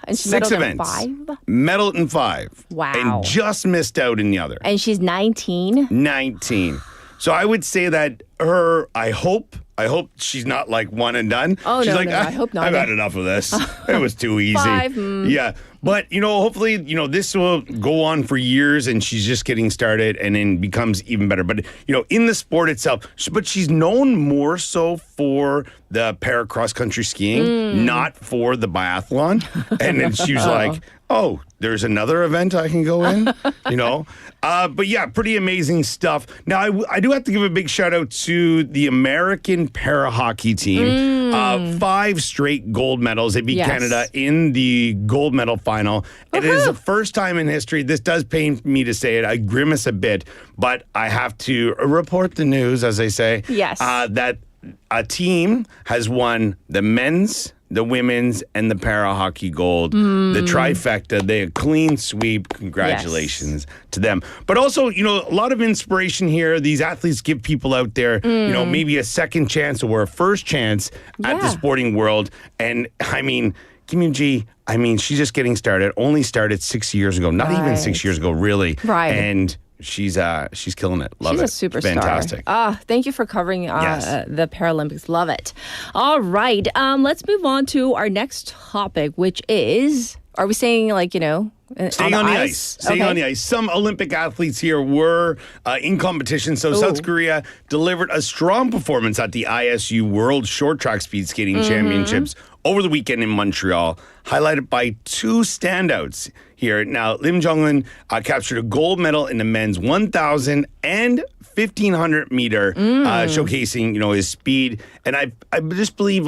And she 6 medaled in events. 5? Medaled in 5. Wow. And just missed out in the other. And she's 19? 19. So I would say that I hope she's not like one and done. Oh, she's no, like, no, I hope not. I've had enough of this. It was too easy. 5, Yeah. But, hopefully, this will go on for years and she's just getting started and then becomes even better. But, in the sport itself, but she's known more so for the para cross-country skiing, not for the biathlon. And then she was like, oh, there's another event I can go in, But yeah, pretty amazing stuff. Now, I do have to give a big shout out to the American para hockey team. 5 straight gold medals. They beat Canada in the gold medal final. It is the first time in history. This does pain me to say it. I grimace a bit, but I have to report the news, as they say. Yes. That a team has won the men's, the women's, and the para hockey gold. The trifecta, they a clean sweep. Congratulations to them. But also, a lot of inspiration here. These athletes give people out there, maybe a second chance or a first chance at the sporting world. And I mean, Kim Yoon-ji, she's just getting started. Only started 6 years ago. Not even 6 years ago, really. Right. And she's killing it. Love it. She's a superstar. Fantastic. Thank you for covering the Paralympics. Love it. All right. Let's move on to our next topic, which is, are we saying Staying on the ice. Staying on the ice. Some Olympic athletes here were in competition. So South Korea delivered a strong performance at the ISU World Short Track Speed Skating Championships over the weekend in Montreal, highlighted by 2 standouts here. Now, Lim Jong-un captured a gold medal in the men's 1,000 and 1,500 meter, showcasing, his speed. And I just believe,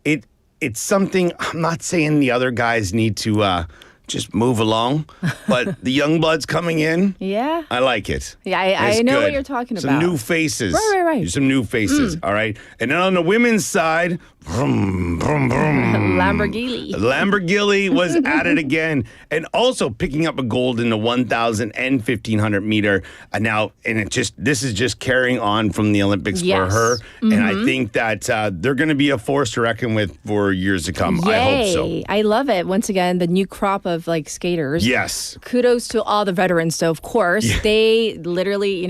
it's something, I'm not saying the other guys need to just move along, but the young bloods coming in, I like it. Yeah, I know what you're talking about. Some new faces. Right. Some new faces, all right? And then on the women's side, Lamborghini was at it again, and also picking up a gold in the 1,000 and 1,500 meter. This is just carrying on from the Olympics for her, and I think that they're going to be a force to reckon with for years to come. Yay. I hope so. I love it. Once again, the new crop of skaters. Yes. Kudos to all the veterans, though. Of course, they literally,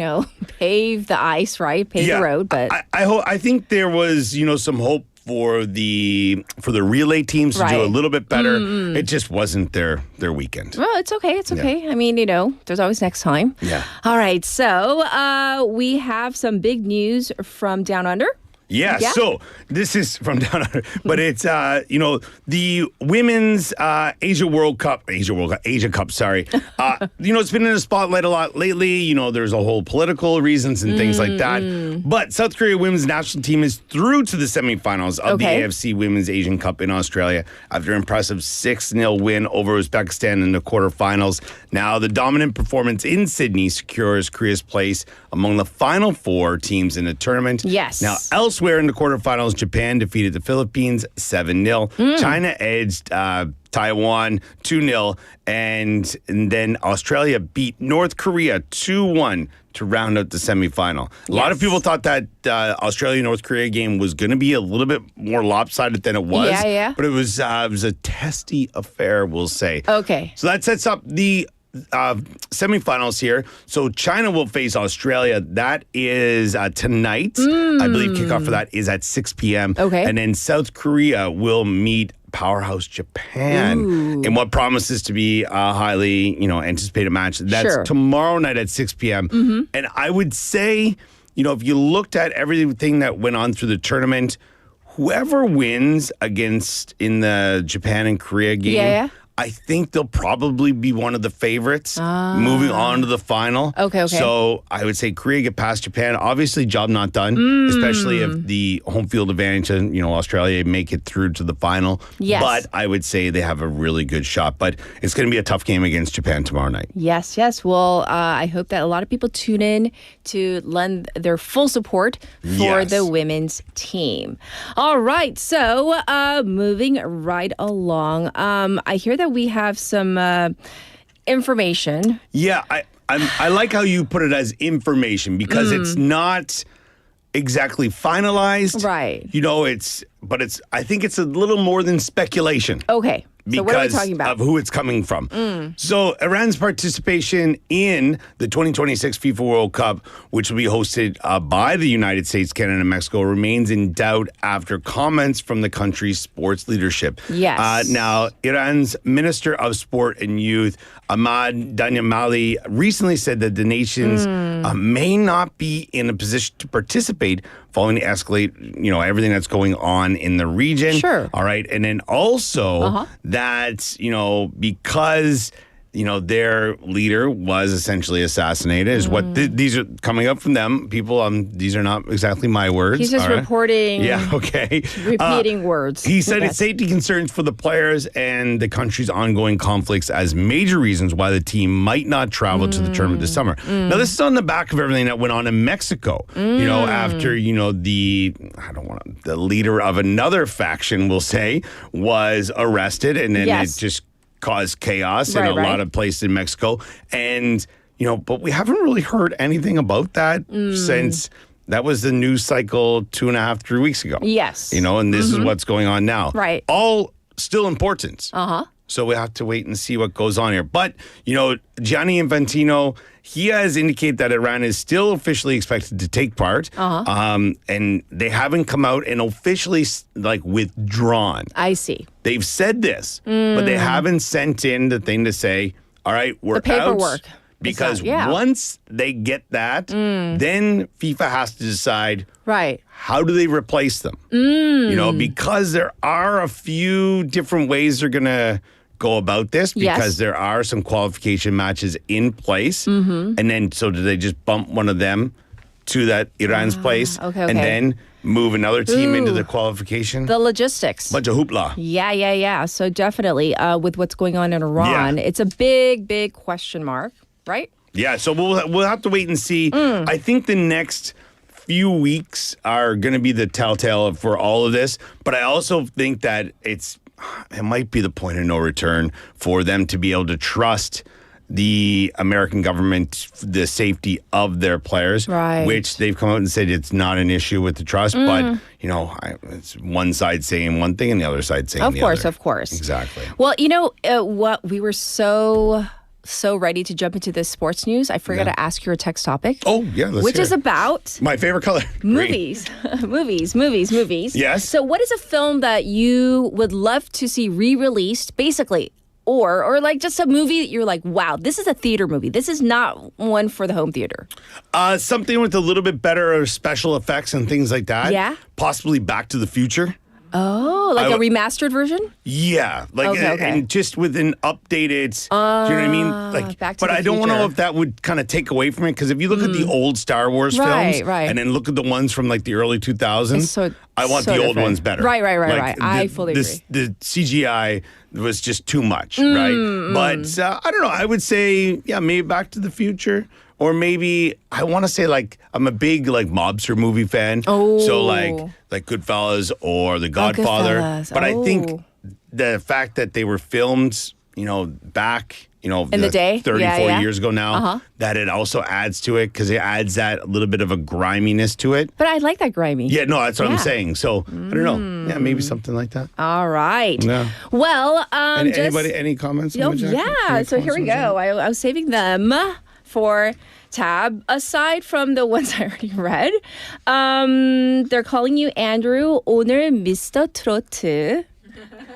paved the ice, right? Paved the road. But I think there was, some hope for the relay teams to do a little bit better. It just wasn't their weekend. Well, it's okay. It's okay. Yeah. There's always next time. Yeah. All right. So we have some big news from Down Under. Yeah, so this is from down under, but it's the women's Asia Cup. Sorry, it's been in the spotlight a lot lately. There's a whole political reasons and things like that. But South Korea women's national team is through to the semifinals of the AFC Women's Asian Cup in Australia after an impressive 6-0 win over Uzbekistan in the quarterfinals. Now, the dominant performance in Sydney secures Korea's place among the final 4 teams in the tournament. Yes. Now, elsewhere in the quarterfinals, Japan defeated the Philippines 7-0. China edged Taiwan 2-0. And then Australia beat North Korea 2-1 to round out the semifinal. A lot of people thought that Australia-North Korea game was going to be a little bit more lopsided than it was. Yeah. But it was a testy affair, we'll say. Okay. So that sets up the semifinals here. So China will face Australia. That is tonight. I believe kickoff for that is at 6 p.m. Okay. And then South Korea will meet powerhouse Japan in what promises to be a highly, anticipated match. That's tomorrow night at 6 p.m. And I would say, if you looked at everything that went on through the tournament, whoever wins against in the Japan and Korea game, I think they'll probably be one of the favorites moving on to the final. Okay. So I would say Korea get past Japan. Obviously, job not done, especially if the home field advantage and, Australia make it through to the final. Yes. But I would say they have a really good shot. But it's going to be a tough game against Japan tomorrow night. Yes. Well, I hope that a lot of people tune in to lend their full support for the women's team. All right. So moving right along, I hear that we have some information. Yeah, I like how you put it as information because it's not exactly finalized. Right. I think it's a little more than speculation. Okay. So what are we because talking about? of who it's coming from. So Iran's participation in the 2026 FIFA World Cup, which will be hosted by the United States, Canada, and Mexico, remains in doubt after comments from the country's sports leadership. Yes. Now, Iran's Minister of Sport and Youth, Ahmad Danyamali, recently said that the nations may not be in a position to participate following the escalate, everything that's going on in the region. Sure. All right. And then also that, because their leader was essentially assassinated is what these are coming up from them. People, these are not exactly my words. He's just reporting. Yeah, okay. Repeating words. He said it's safety concerns for the players and the country's ongoing conflicts as major reasons why the team might not travel to the tournament this summer. Now, this is on the back of everything that went on in Mexico, after, the leader of another faction, we'll say, was arrested, and then it just caused chaos in a lot of places in Mexico. And, but we haven't really heard anything about that since that was the news cycle 2.5, 3 weeks ago. Yes. And this is what's going on now. Right. All still important. So we have to wait and see what goes on here. But, Gianni Infantino, he has indicated that Iran is still officially expected to take part. And they haven't come out and officially withdrawn. I see. They've said this, but they haven't sent in the thing to say, all right, we're the paperwork. out. Because once they get that, then FIFA has to decide, how do they replace them? Because there are a few different ways they're going to go about this, because there are some qualification matches in place. And then, so do they just bump one of them to that Iran's place and then move another team into the qualification? The logistics. Bunch of hoopla. Yeah. So definitely with what's going on in Iran, it's a big, big question mark, right? Yeah, so we'll have to wait and see. I think the next few weeks are going to be the telltale for all of this, but I also think that it might be the point of no return for them to be able to trust the American government, the safety of their players, which they've come out and said it's not an issue with the trust, but, it's one side saying one thing and the other side saying the other. Of course. Exactly. Well, what we were so ready to jump into this sports news. I forgot to ask your text topic. Oh, yeah, let's which hear is it. about my favorite color. movies. movies. Yes. So what is a film that you would love to see re-released, basically, or like just a movie that you're like, wow, this is a theater movie. This is not one for the home theater. Something with a little bit better special effects and things like that. Yeah. Possibly Back to the Future. Oh, like a remastered version? Yeah, and just with an updated. Do you know what I mean? Back to but the I don't Future. know if that would kind of take away from it, because if you look at the old Star Wars films, and then look at the ones from the early 2000s, I want the old ones better. Right. I fully agree. The CGI was just too much, right? But I don't know. I would say, maybe Back to the Future. Or maybe I want to say I'm a big mobster movie fan. Oh. So like Goodfellas or The Godfather. Goodfellas. But I think the fact that they were filmed, back, in the day, 30, 40 years ago now, that it also adds to it, because it adds that little bit of a griminess to it. But I like that grimy. Yeah, no, that's what I'm saying. So I don't know. Yeah, maybe something like that. All right. Yeah. Well, anybody, any comments? Oh, yeah. So here we go. I was saving them for tab. Aside from the ones I already read, they're calling you Andrew. 오늘 Mr. 트로트.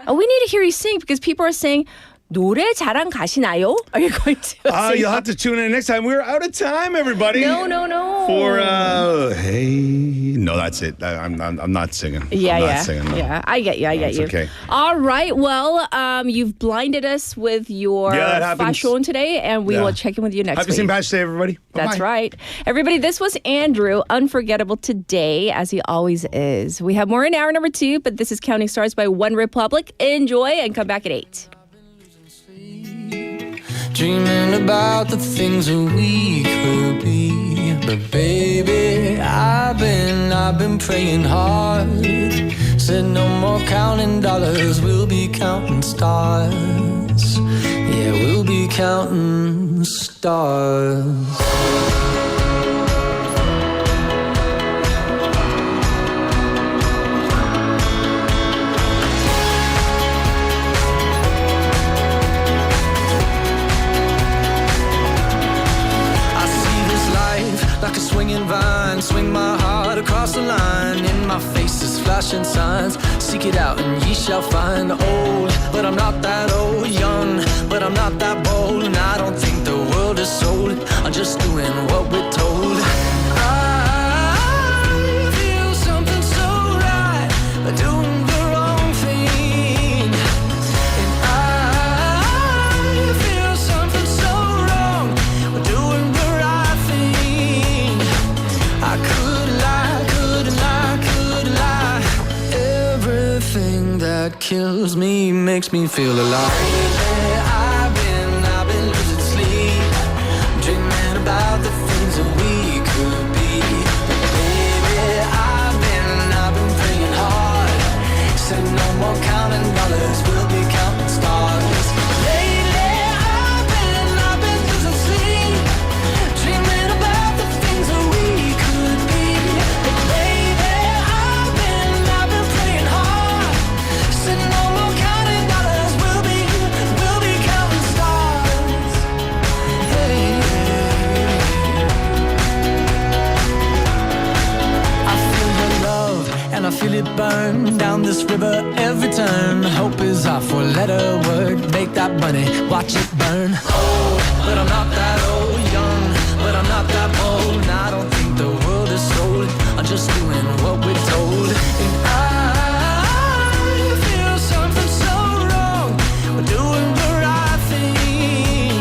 We need to hear you sing, because people are saying, 노래 자랑 가시나요? Are you going to? You'll have to tune in next time. We're out of time, everybody. No. For no, that's it. I'm not singing. Yeah, I'm not singing, no. Yeah, I get you. It's okay. All right. Well, you've blinded us with your fashion today, and we will check in with you next week. Happy St. Patrick's Day, everybody. Bye-bye. That's right. Everybody, this was Andrew, unforgettable today, as he always is. We have more in hour number 2, but this is Counting Stars by One Republic. Enjoy and come back at 8. Dreaming about the things that we could be. But baby, I've been praying hard. Said no more counting dollars, we'll be counting stars. Yeah, we'll be counting stars. mind, swing my heart across the line. In my face is flashing signs. Seek it out and ye shall find. Old, but I'm not that old. Young, but I'm not that bold. And I don't think the world is sold. I'm just doing what we're told. I feel something so right, doing the wrong thing. And I feel something so wrong, doing the right thing. I could lie, couldn't lie, could lie. Everything that kills me makes me feel alive. I've been losing sleep, dreaming about the things that we could be. Baby, I've been praying hard. Said no more counting dollars, we'll be counting stars. Lately, I've been losing sleep, dreaming about the things that we could be. Baby, I've been praying hard. Said no more counting dollars, we'll be counting stars. Hey. I feel your love and I feel it burn down this river every turn. Hope is our four-letter word. Make that money, watch it burn. Old, but I'm not that old. Young, but I'm not that bold. And I don't think the world is sold. I'm just doing what we're told. And I feel something so wrong. We're doing the right thing.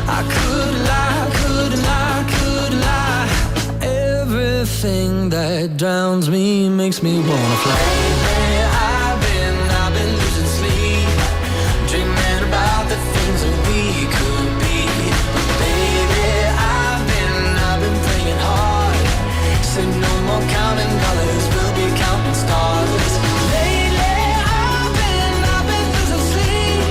I could lie, couldn't lie, could lie. Everything that drowns me makes me wanna fly. I've been losing sleep, dreaming about the things that we could be. Baby, I've been praying hard. Said no more counting dollars, we'll be counting stars. Lately, I've been losing sleep,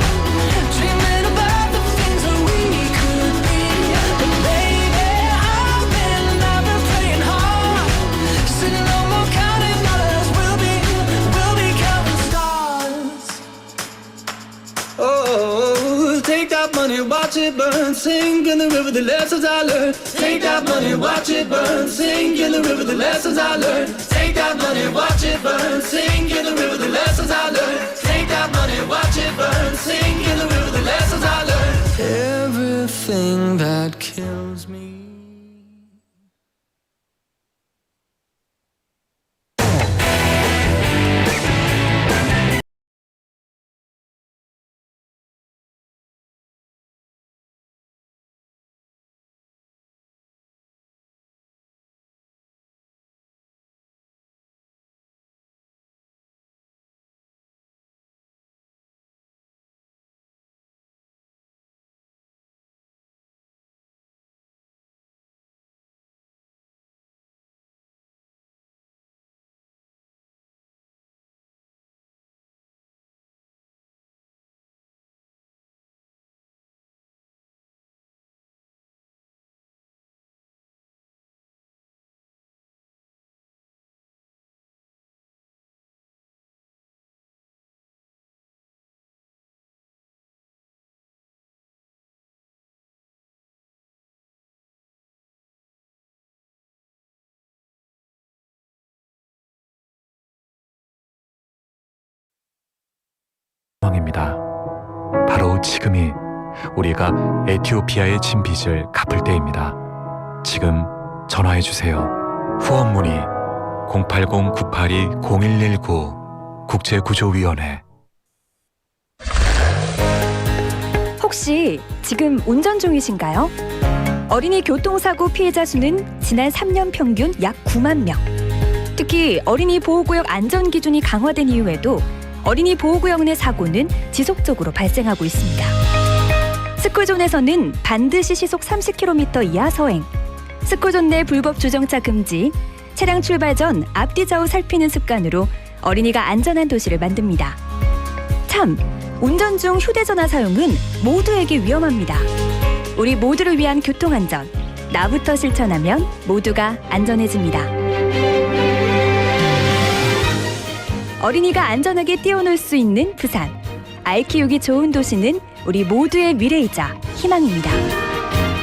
dreaming about the things that we could be. But baby, I've been praying hard. Said no more counting dollars, we'll be counting stars. Oh, take that money, watch it burn, sink in the river, the lessons I learned. Take that money, watch it burn, sink in the river, the lessons I learned. Take that money, watch it burn, sink in the river, the lessons I learned. Take that money, watch it burn, sink in the river, the lessons I learned. Everything that kills me. 입니다. 바로 지금이 우리가 에티오피아에 진 빚을 갚을 때입니다. 지금 전화해 주세요. 후원 문의 080-982-0119 국제구조위원회. 혹시 지금 운전 중이신가요? 어린이 교통사고 피해자 수는 지난 3년 평균 약 9만 명. 특히 어린이 보호구역 안전 기준이 강화된 이후에도 어린이 보호구역 내 사고는 지속적으로 발생하고 있습니다. 스쿨존에서는 반드시 시속 30km 이하 서행, 스쿨존 내 불법 주정차 금지, 차량 출발 전 앞뒤 좌우 살피는 습관으로 어린이가 안전한 도시를 만듭니다. 참, 운전 중 휴대전화 사용은 모두에게 위험합니다. 우리 모두를 위한 교통안전, 나부터 실천하면 모두가 안전해집니다. 어린이가 안전하게 뛰어놀 수 있는 부산. 아이 키우기 좋은 도시는 우리 모두의 미래이자 희망입니다.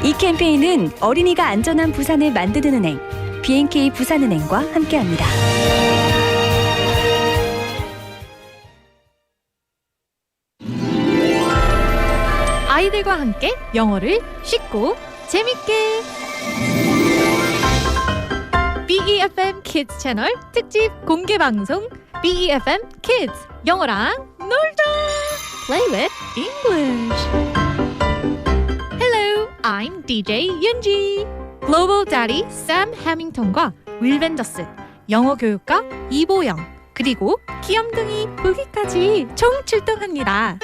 이 캠페인은 어린이가 안전한 부산을 만드는 은행, B&K 부산은행과 함께합니다. 아이들과 함께 영어를 쉽고 재밌게 BEFM Kids 채널 특집 공개 방송 BEFM Kids 영어랑 놀자 Play with English. Hello, I'm DJ 윤지. 글로벌 다디 샘 해밍턴과 윌 벤더스, 영어 교육가 이보영, 그리고 귀염둥이 부기까지 총 출동합니다.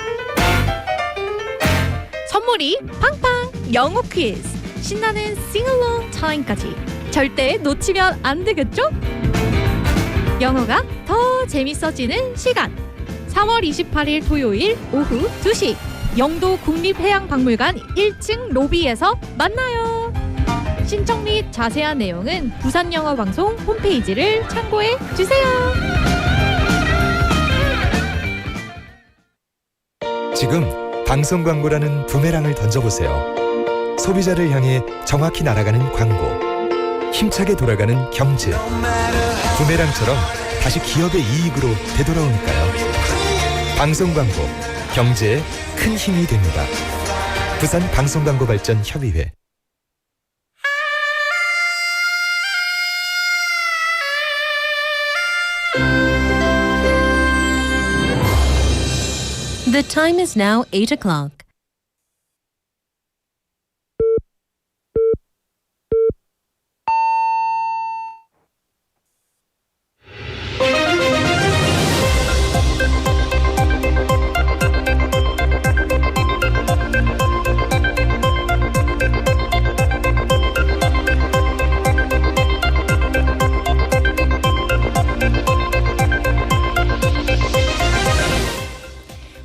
선물이 팡팡 영어 퀴즈, 신나는 싱얼롱 타임까지 절대 놓치면 안 되겠죠? 영어가 더 재밌어지는 시간 3월 28일 토요일 오후 2시 영도 국립해양박물관 1층 로비에서 만나요. 신청 및 자세한 내용은 부산영어방송 홈페이지를 참고해 주세요. 지금 방송 광고라는 부메랑을 던져보세요. 소비자를 향해 정확히 날아가는 광고. 힘차게 돌아가는 경제. 부메랑처럼 다시 기업의 이익으로 되돌아오니까요. 방송 광고, 경제에 큰 힘이 됩니다. 부산 방송광고발전협의회. The time is now 8 o'clock.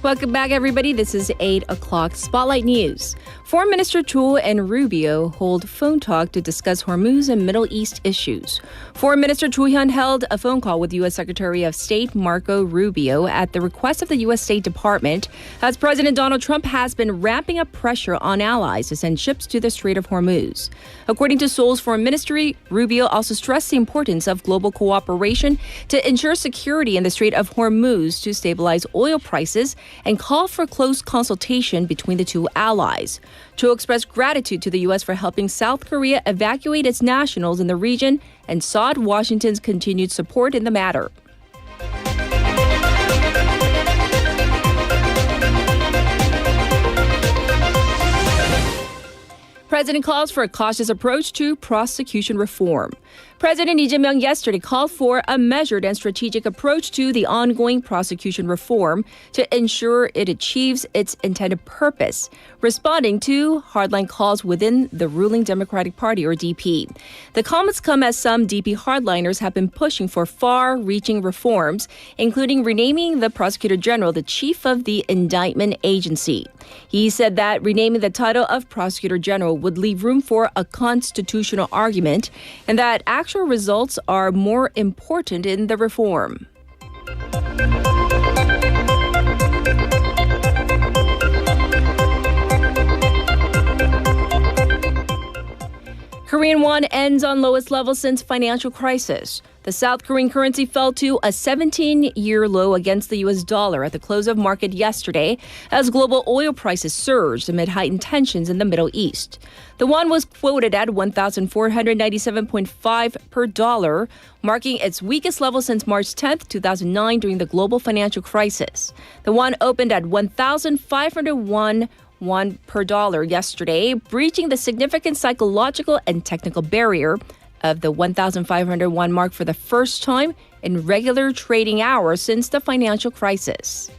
Welcome back, everybody. This is 8 o'clock Spotlight News. Foreign Minister TUE and Rubio hold phone talk to discuss Hormuz and Middle East issues. Foreign Minister Cho Hyun held a phone call with U.S. Secretary of State Marco Rubio at the request of the U.S. State Department, as President Donald Trump has been ramping up pressure on allies to send ships to the Strait of Hormuz. According to Seoul's foreign ministry, Rubio also stressed the importance of global cooperation to ensure security in the Strait of Hormuz to stabilize oil prices and call for close consultation between the two allies. Cho expressed gratitude to the U.S. for helping South Korea evacuate its nationals in the region and sought Washington's continued support in the matter. President calls for a cautious approach to prosecution reform. President Lee Jae-myung yesterday called for a measured and strategic approach to the ongoing prosecution reform to ensure it achieves its intended purpose, responding to hardline calls within the ruling Democratic Party, or DP. The comments come as some DP hardliners have been pushing for far-reaching reforms, including renaming the Prosecutor General the chief of the indictment agency. He said that renaming the title of Prosecutor General would leave room for a constitutional argument and that actual results are more important in the reform. Korean won ends on lowest level since financial crisis. The South Korean currency fell to a 17-year low against the U.S. dollar at the close of market yesterday as global oil prices surged amid heightened tensions in the Middle East. The won was quoted at 1,497.5 per dollar, marking its weakest level since March 10, 2009 during the global financial crisis. The won opened at 1,501 won per dollar yesterday, breaching the significant psychological and technical barrier of the 1,501 mark for the first time in regular trading hours since the financial crisis.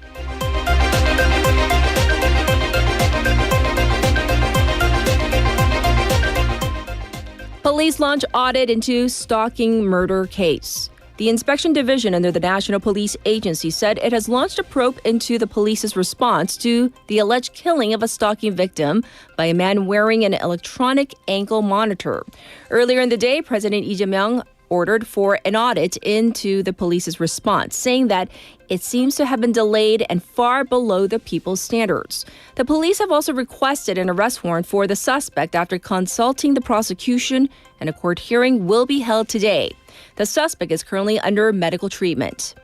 Police launch audit into stalking murder case. The Inspection Division under the National Police Agency said it has launched a probe into the police's response to the alleged killing of a stalking victim by a man wearing an electronic ankle monitor. Earlier in the day, President Lee Jae-myung ordered for an audit into the police's response, saying that it seems to have been delayed and far below the people's standards. The police have also requested an arrest warrant for the suspect after consulting the prosecution, and a court hearing will be held today. The suspect is currently under medical treatment.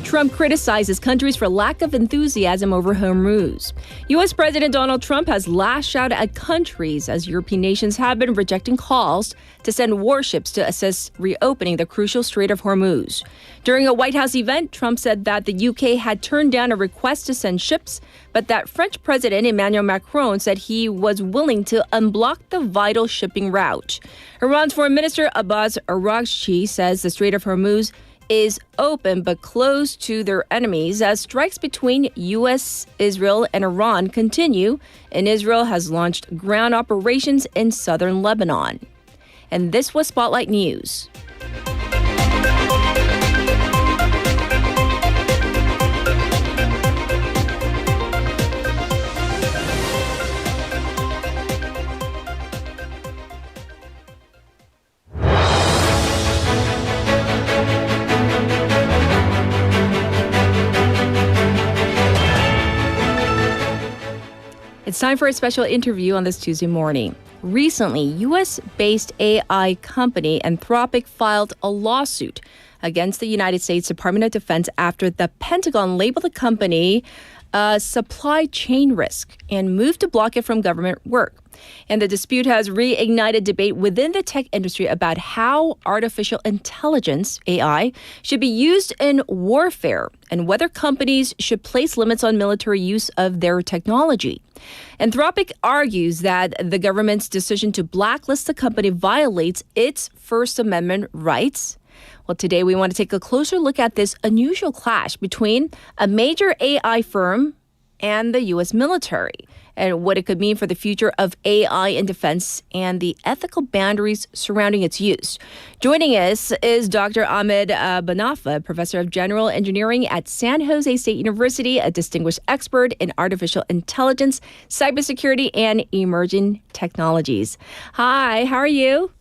Trump criticizes countries for lack of enthusiasm over Horumus. U.S. President Donald Trump has lashed out at countries as European nations have been rejecting calls to send warships to assist reopening the crucial Strait of Hormuz. During a White House event, Trump said that the UK had turned down a request to send ships, but that French President Emmanuel Macron said he was willing to unblock the vital shipping route. Iran's Foreign Minister Abbas Araghchi says the Strait of Hormuz is open but closed to their enemies as strikes between U.S., Israel, and Iran continue, and Israel has launched ground operations in southern Lebanon. And this was Spotlight News. It's time for a special interview on this Tuesday morning. Recently, U.S.-based AI company Anthropic filed a lawsuit against the United States Department of Defense after the Pentagon labeled the company a supply chain risk and moved to block it from government work. And the dispute has reignited debate within the tech industry about how artificial intelligence, AI, should be used in warfare and whether companies should place limits on military use of their technology. Anthropic argues that the government's decision to blacklist the company violates its First Amendment rights. Well, today we want to take a closer look at this unusual clash between a major AI firm and the U.S. military, and what it could mean for the future of AI in defense and the ethical boundaries surrounding its use. Joining us is Dr. Ahmed Banafa, professor of general engineering at San Jose State University, a distinguished expert in artificial intelligence, cybersecurity, and emerging technologies. Hi, how are you?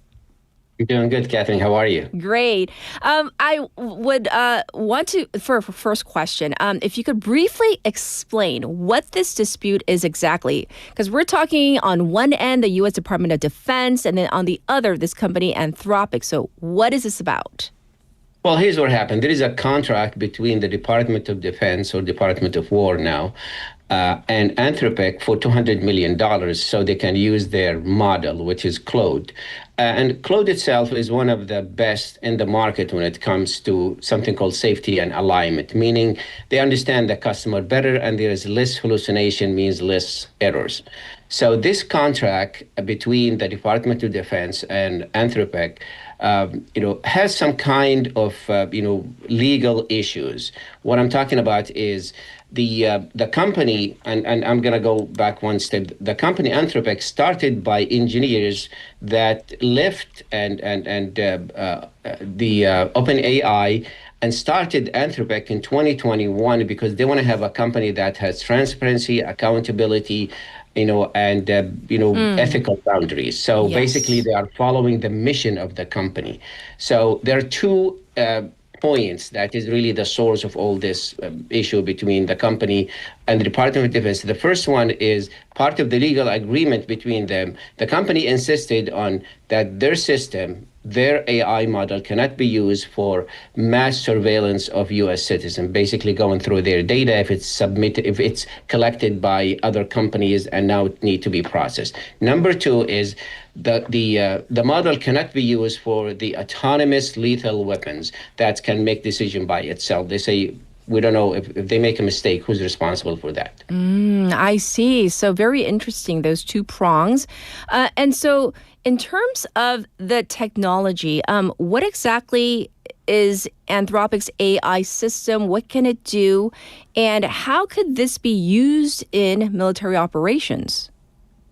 I'm doing good, Catherine. How are you? Great. I would want to, for a first question, if you could briefly explain what this dispute is exactly. Because we're talking on one end, the U.S. Department of Defense, and then on the other, this company, Anthropic. So what is this about? Well, here's what happened. There is a contract between the Department of Defense, or Department of War now, and Anthropic for $200 million so they can use their model, which is Claude. And Claude itself is one of the best in the market when it comes to something called safety and alignment, meaning they understand the customer better and there is less hallucination, means less errors. So this contract between the Department of Defense and Anthropic has some kind of, legal issues. What I'm talking about is the company, and I'm going to go back one step. The company Anthropic started by engineers that left and the OpenAI and started Anthropic in 2021 because they want to have a company that has transparency, accountability, and ethical boundaries. So basically, they are following the mission of the company. So there are two points that is really the source of all this issue between the company and the Department of Defense. The first one is part of the legal agreement between them. The company insisted on that their system, their AI model, cannot be used for mass surveillance of U.S. citizens, basically going through their data if it's collected by other companies and now need to be processed. Number two is the model cannot be used for the autonomous lethal weapons that can make decision by itself. They say, we don't know if they make a mistake, who's responsible for that? I see. So very interesting, those two prongs. And so in terms of the technology, what exactly is Anthropic's AI system? What can it do? And how could this be used in military operations?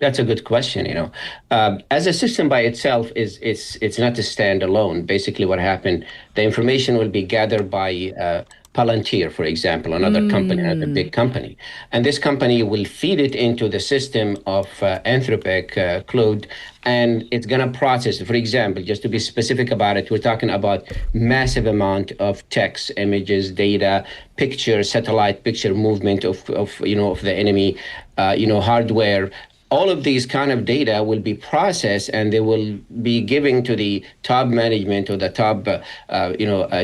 That's a good question. As a system by itself, it's not to stand alone. Basically, what happened, the information will be gathered by Palantir, for example, another company, another big company. And this company will feed it into the system of Anthropic, Claude, and it's going to process it. For example, just to be specific about it, we're talking about massive amount of text, images, data, picture, satellite picture movement of the enemy, hardware. All of these kind of data will be processed, and they will be given to the top management or the top,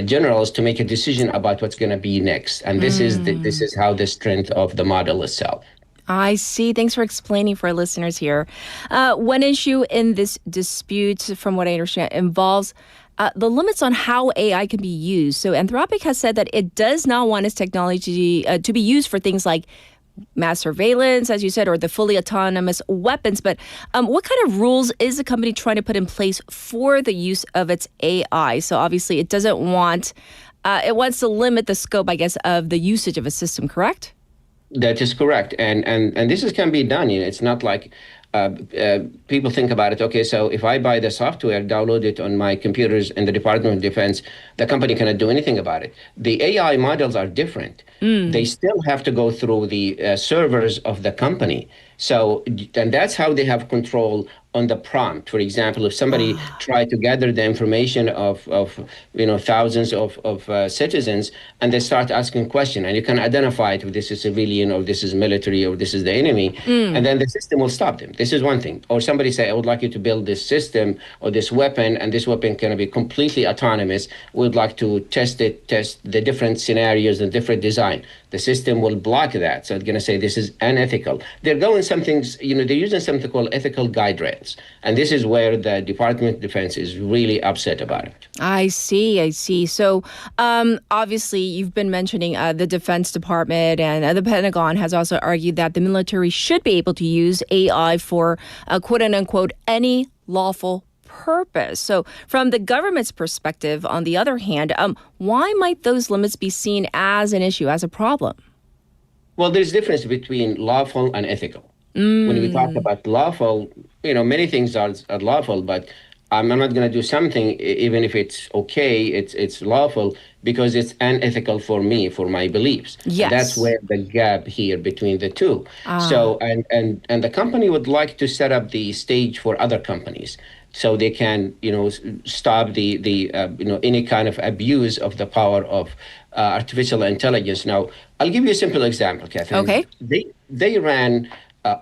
generals to make a decision about what's going to be next. And this is how the strength of the model itself. I see. Thanks for explaining for our listeners here. One issue in this dispute, from what I understand, involves the limits on how AI can be used. So Anthropic has said that it does not want its technology to be used for things like mass surveillance, as you said, or the fully autonomous weapons. But what kind of rules is the company trying to put in place for the use of its AI? So obviously it doesn't want, it wants to limit the scope, I guess, of the usage of a system, correct? That is correct. And this can be done. It's not like people think about it. Okay, so if I buy the software, download it on my computers in the Department of Defense, the company cannot do anything about it. The AI models are different. They still have to go through the servers of the company. So, and that's how they have control on the prompt. For example, if somebody tried to gather the information of thousands of citizens, and they start asking questions, and you can identify if this is civilian or this is military or this is the enemy, and then the system will stop them. This is one thing. Or somebody say, I would like you to build this system or this weapon, and this weapon can be completely autonomous. We'd like to test the different scenarios and different design. The system will block that. So it's going to say this is unethical. They're going they're using something called ethical guide rails. And this is where the Department of Defense is really upset about it. I see. So obviously you've been mentioning the Defense Department, and the Pentagon has also argued that the military should be able to use AI for quote unquote any lawful purpose. So from the government's perspective, on the other hand, why might those limits be seen as an issue, as a problem? Well, there's a difference between lawful and ethical. When we talk about lawful, many things are lawful, but I'm not going to do something even if it's okay, it's lawful because it's unethical for me, for my beliefs. Yes. And that's where the gap here between the two. So, and the company would like to set up the stage for other companies so they can, stop the any kind of abuse of the power of artificial intelligence. Now, I'll give you a simple example, Catherine. Okay. They ran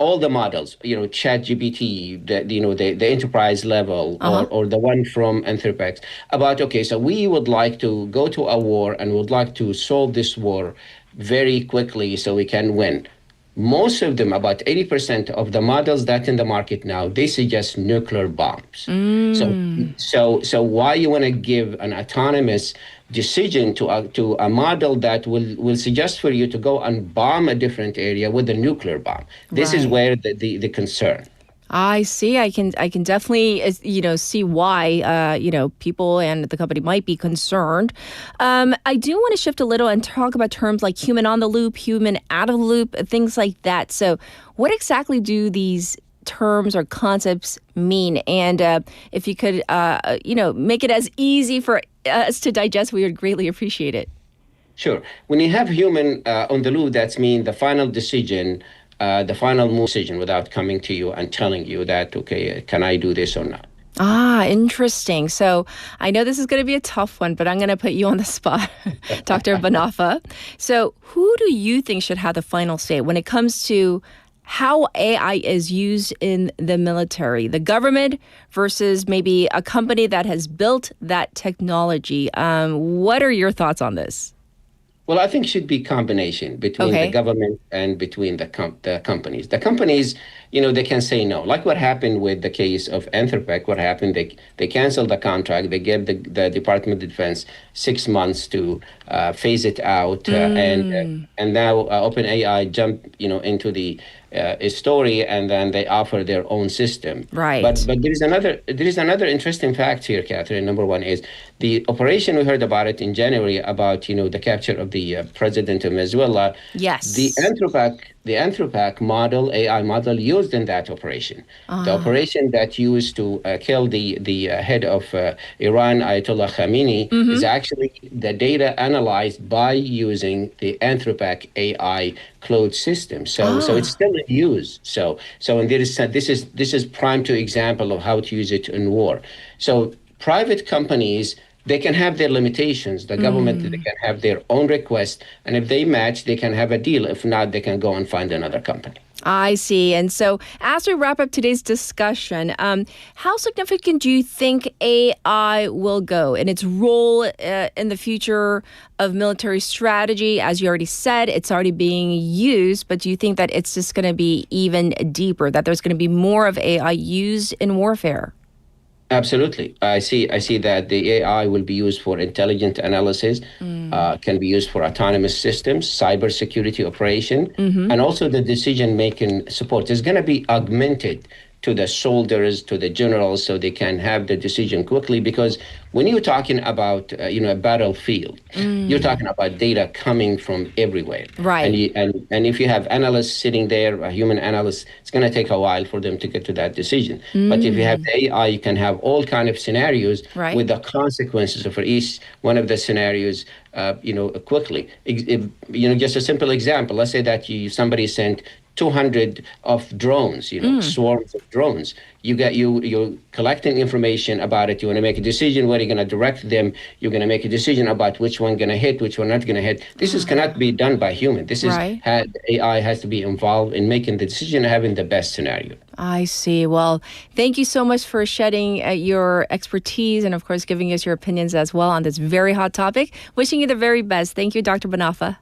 all the models, ChatGPT, the enterprise level, or the one from Anthropic, about, so we would like to go to a war and would like to solve this war very quickly so we can win. Most of them, about 80% of the models that in the market now, they suggest nuclear bombs. So why you want to give an autonomous decision to a model that will suggest for you to go and bomb a different area with a nuclear bomb? This is where the concern. I see. I can definitely see why people and the company might be concerned. I do want to shift a little and talk about terms like human on the loop, human out of the loop, things like that. So, what exactly do these terms or concepts mean? And if you could, make it as easy for us to digest, we would greatly appreciate it. Sure. When you have human on the loop, that means the final decision. The final decision without coming to you and telling you that, can I do this or not? Interesting. So I know this is going to be a tough one, but I'm going to put you on the spot, Dr. Banafa. So who do you think should have the final say when it comes to how AI is used in the military? The government versus maybe a company that has built that technology. What are your thoughts on this? Well, I think it should be combination between the government and between the companies. The companies, they can say no. Like what happened with the case of Anthropic, what happened, they canceled the contract. They gave the Department of Defense 6 months to phase it out. And now OpenAI jumped, into the story, and then they offer their own system. Right. But there is another interesting fact here, Catherine. Number one is the operation, we heard about it in January, about the capture of the president of Venezuela. Yes. The Anthropic the Anthropac model, AI model used in that operation. The operation that used to kill the head of Iran, Ayatollah Khamenei, is actually the data analyzed by using the Anthropac AI cloud system. So it's still in use. And this is prime to example of how to use it in war. So private companies, they can have their limitations. The government, they can have their own requests. And if they match, they can have a deal. If not, they can go and find another company. I see. And so as we wrap up today's discussion, how significant do you think AI will go in its role in the future of military strategy? As you already said, it's already being used, but do you think that it's just going to be even deeper, that there's going to be more of AI used in warfare? Absolutely. I see that the AI will be used for intelligent analysis, can be used for autonomous systems, cybersecurity operation, and also the decision-making support. It's going to be augmented to the soldiers, to the generals, so they can have the decision quickly. Because when you're talking about a battlefield, you're talking about data coming from everywhere. Right. And if you have analysts sitting there, a human analyst, it's going to take a while for them to get to that decision. But if you have the AI, you can have all kind of scenarios with the consequences for each one of the scenarios, quickly. Just a simple example. Let's say that somebody sent 200 of drones, swarms of drones. You're collecting information about it. You want to make a decision where you're going to direct them. You're going to make a decision about which one going to hit, which one not going to hit. This cannot be done by human. AI has to be involved in making the decision, having the best scenario. I see. Well, thank you so much for shedding your expertise and, of course, giving us your opinions as well on this very hot topic. Wishing you the very best. Thank you, Dr. Banafa.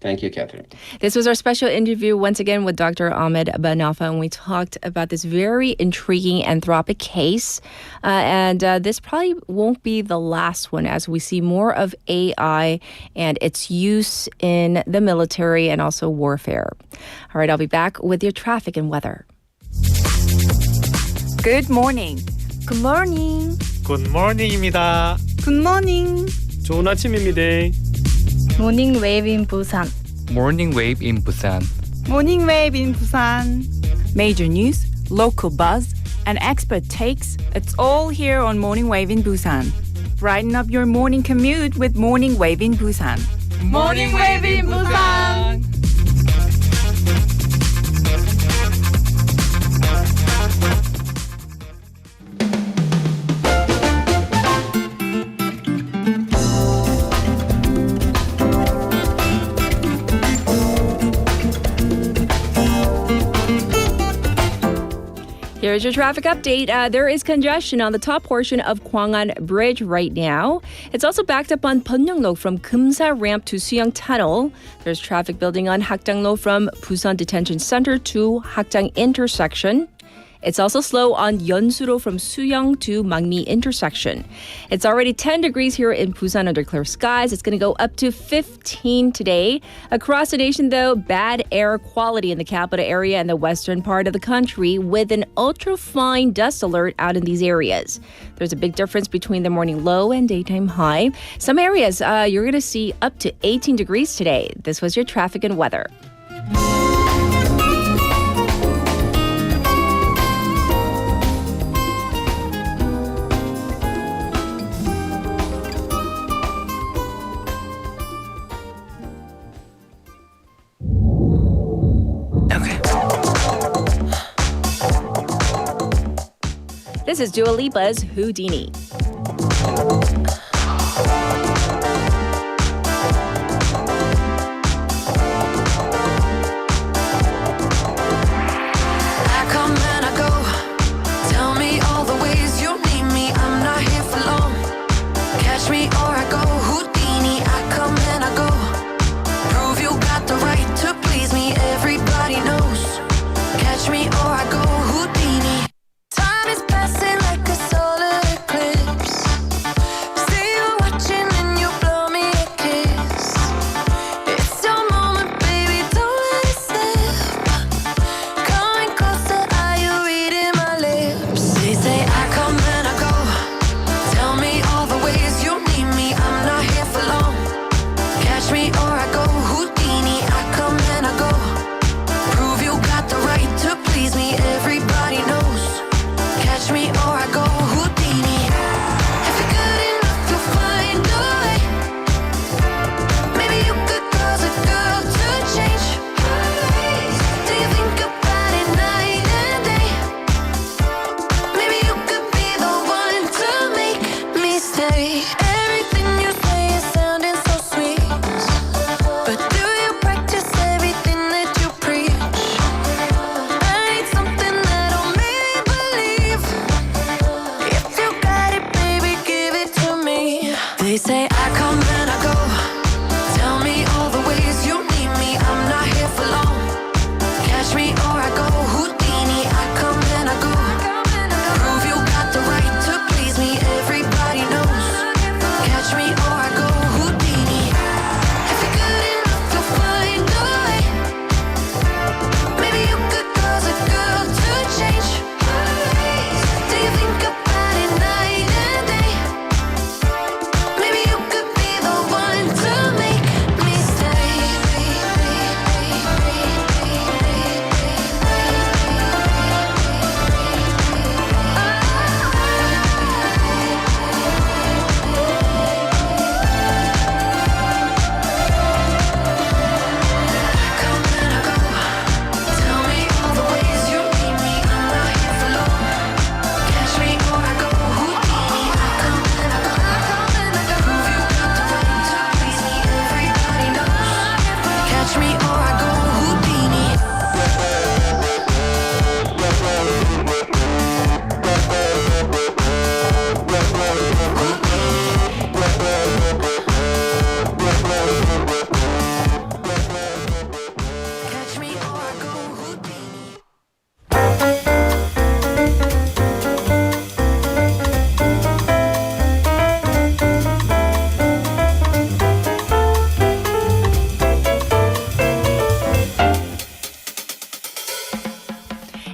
Thank you, Catherine. This was our special interview once again with Dr. Ahmed Banafa, and we talked about this very intriguing Anthropic case. And this probably won't be the last one as we see more of AI and its use in the military and also warfare. All right, I'll be back with your traffic and weather. Good morning. Good morning. Good morning입니다. Good morning. 좋은 아침입니다. Morning wave in Busan. Morning wave in Busan. Morning wave in Busan. Major news, local buzz, and expert takes. It's all here on Morning Wave in Busan. Brighten up your morning commute with Morning Wave in Busan. Morning wave in Busan. Here's your traffic update. There is congestion on the top portion of Gwangan Bridge right now. It's also backed up on Pyeongnam from Kumsa Ramp to Suyang Tunnel. There's traffic building on Hakjang from Busan Detention Center to Hakjang intersection. It's also slow on Yeonsu-ro from Suyang to Mangmi intersection. It's already 10 degrees here in Busan under clear skies. It's going to go up to 15 today. Across the nation, though, bad air quality in the capital area and the western part of the country with an ultra-fine dust alert out in these areas. There's a big difference between the morning low and daytime high. Some areas you're going to see up to 18 degrees today. This was your traffic and weather. This is Dua Lipa's Houdini.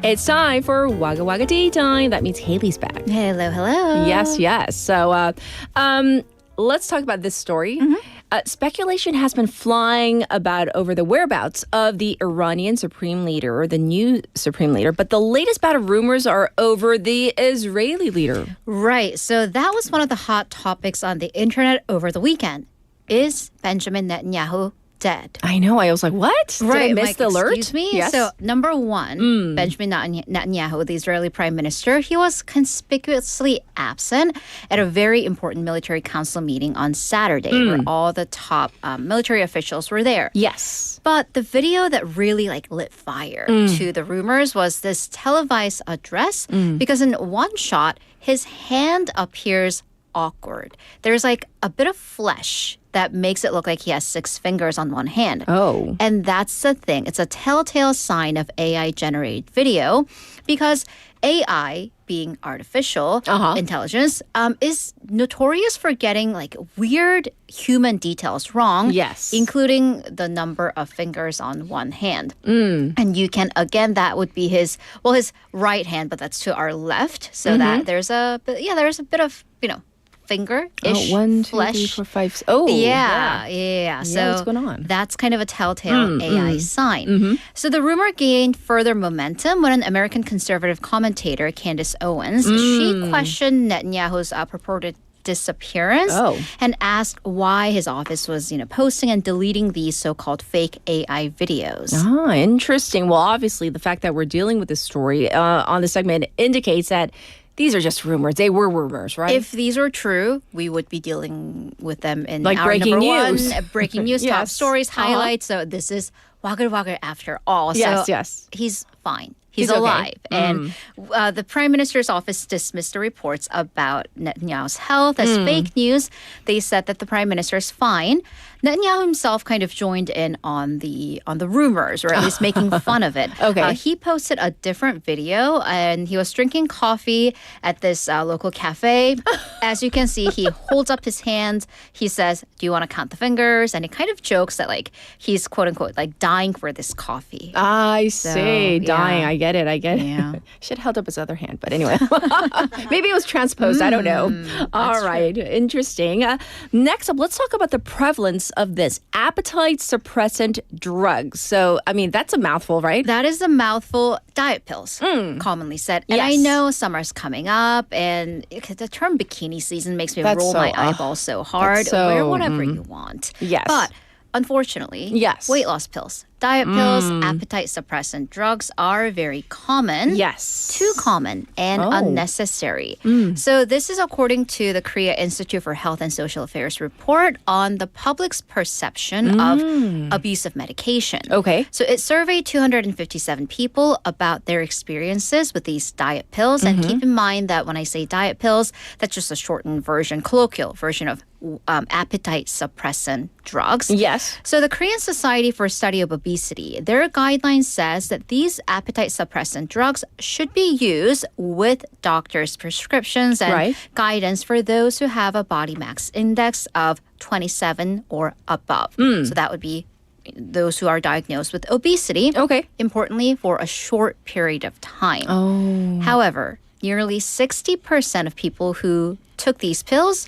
It's time for Wagga Wagga Tea Time. That means Haley's back. Hello, hello. Yes, yes. So let's talk about this story. Speculation has been flying about over the whereabouts of the Iranian supreme leader, or the new supreme leader, but the latest bout of rumors are over the Israeli leader. Right. So that was one of the hot topics on the internet over the weekend. Is Benjamin Netanyahu dead? I know. I was like, what? Right. Did I miss the alert? Excuse me? Yes. So, number one, Benjamin Netanyahu, the Israeli prime minister, he was conspicuously absent at a very important military council meeting on Saturday where all the top military officials were there. Yes. But the video that really lit fire to the rumors was this televised address because in one shot, his hand appears awkward. There's a bit of flesh that makes it look like he has 6 fingers on one hand. Oh. And that's the thing. It's a telltale sign of AI-generated video because AI, being artificial intelligence, is notorious for getting weird human details wrong. Yes. Including the number of fingers on one hand. And you can, again, that would be his right hand, but that's to our left. So that there's a bit of, finger-ish 1, 2, flesh. 3, 4, 5. Oh, Yeah. So what's going on? that's kind of a telltale AI sign. So the rumor gained further momentum when an American conservative commentator, Candace Owens, she questioned Netanyahu's purported disappearance and asked why his office was, posting and deleting these so-called fake AI videos. Ah, interesting. Well, obviously, the fact that we're dealing with this story on the segment indicates that these are just rumors. They were rumors, right? If these were true, we would be dealing with them in like our breaking number news. one, breaking news, top stories, highlights. So this is Wagga Wagga after all. Yes. He's fine. He's okay. alive. And the Prime Minister's office dismissed the reports about Netanyahu's health as fake news. They said that the Prime Minister is fine. Netanyahu himself kind of joined in on the rumors, or at least making fun of it. Okay. He posted a different video, and he was drinking coffee at this local cafe. As you can see, he holds up his hands. He says, "Do you want to count the fingers?" And he kind of jokes that he's quote unquote dying for this coffee. I see. Dying. yeah. I get it. Yeah. Should have held up his other hand, but anyway. Maybe it was transposed. I don't know. All right. Interesting. Next up, let's talk about the prevalence of this appetite suppressant drugs. So, I mean, that's a mouthful, right? That is a mouthful. Diet pills, commonly said. And I know summer's coming up, and the term bikini season makes me roll my eyeballs so hard. Wear whatever you want. Yes. But unfortunately, weight loss pills, diet pills, appetite suppressant drugs are very common. Yes. Too common and unnecessary. So this is according to the Korea Institute for Health and Social Affairs report on the public's perception of abuse of medication. Okay. So it surveyed 257 people about their experiences with these diet pills. And keep in mind that when I say diet pills, that's just a shortened version, colloquial version of appetite suppressant drugs. Yes. So the Korean Society for Study of Obesity, their guideline says that these appetite suppressant drugs should be used with doctors' prescriptions and guidance for those who have a body mass index of 27 or above. So that would be those who are diagnosed with obesity. Okay. Importantly, for a short period of time. Oh. However, nearly 60% of people who took these pills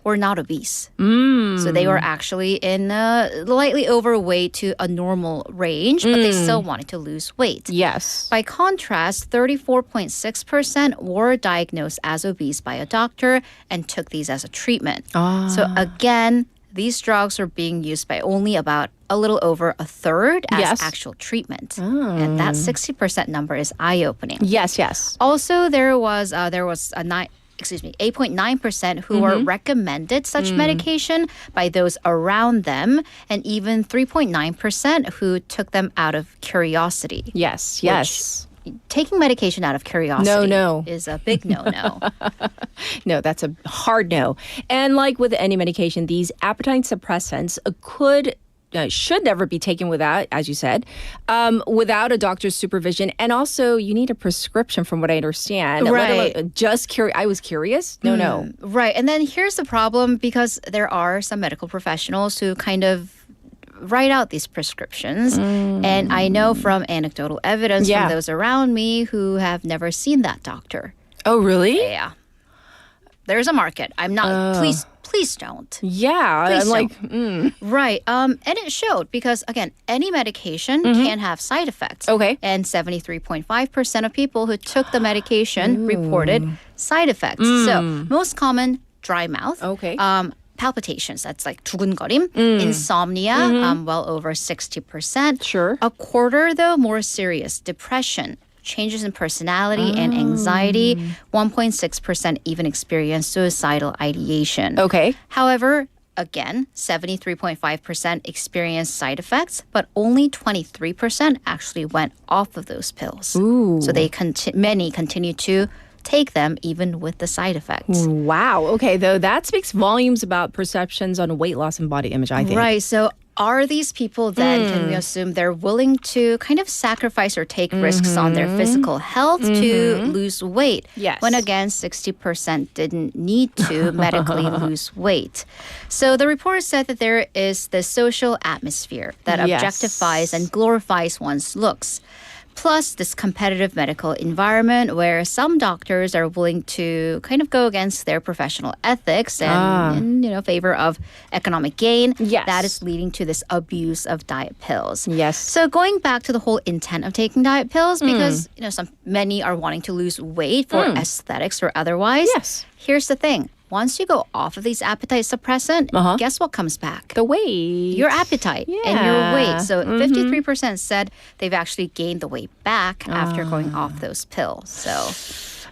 were not obese. So they were actually in lightly overweight to a normal range, but they still wanted to lose weight. Yes. By contrast, 34.6% were diagnosed as obese by a doctor and took these as a treatment. So again, these drugs are being used by only about a little over a third as actual treatment. And that 60% number is eye-opening. Yes. Also, there was 8.9% who were recommended such medication by those around them, and even 3.9% who took them out of curiosity. Yes. Taking medication out of curiosity is a big no-no. No, that's a hard no. And like with any medication, these appetite suppressants should never be taken without, as you said, without a doctor's supervision. And also, you need a prescription, from what I understand. Right. I was curious. No. Right. And then here's the problem, because there are some medical professionals who kind of write out these prescriptions. And I know from anecdotal evidence from those around me who have never seen that doctor. Oh, really? Yeah. There's a market. I'm not, please don't. Yeah. Please I'm like, Right. And it showed because, again, any medication can have side effects. Okay. And 73.5% of people who took the medication reported side effects. So most common, dry mouth. Okay. Palpitations, that's like 두근거림. Insomnia, well over 60%. Sure. A quarter, though, more serious, depression. Changes in personality and anxiety. 1.6% even experience suicidal ideation. Okay. However, again, 73.5% experienced side effects, but only 23% actually went off of those pills. Ooh. So many continue to take them even with the side effects. Wow. Okay, though that speaks volumes about perceptions on weight loss and body image, I think. Right. So are these people then, can we assume they're willing to kind of sacrifice or take risks on their physical health to lose weight? Yes. When again, 60% didn't need to medically lose weight. So the report said that there is the social atmosphere that objectifies and glorifies one's looks. Plus this competitive medical environment where some doctors are willing to kind of go against their professional ethics and in favor of economic gain. Yes. That is leading to this abuse of diet pills. Yes. So going back to the whole intent of taking diet pills, because many are wanting to lose weight for aesthetics or otherwise. Yes. Here's the thing. Once you go off of these appetite suppressant, guess what comes back? The weight. Your appetite and your weight. So 53% said they've actually gained the weight back after going off those pills. So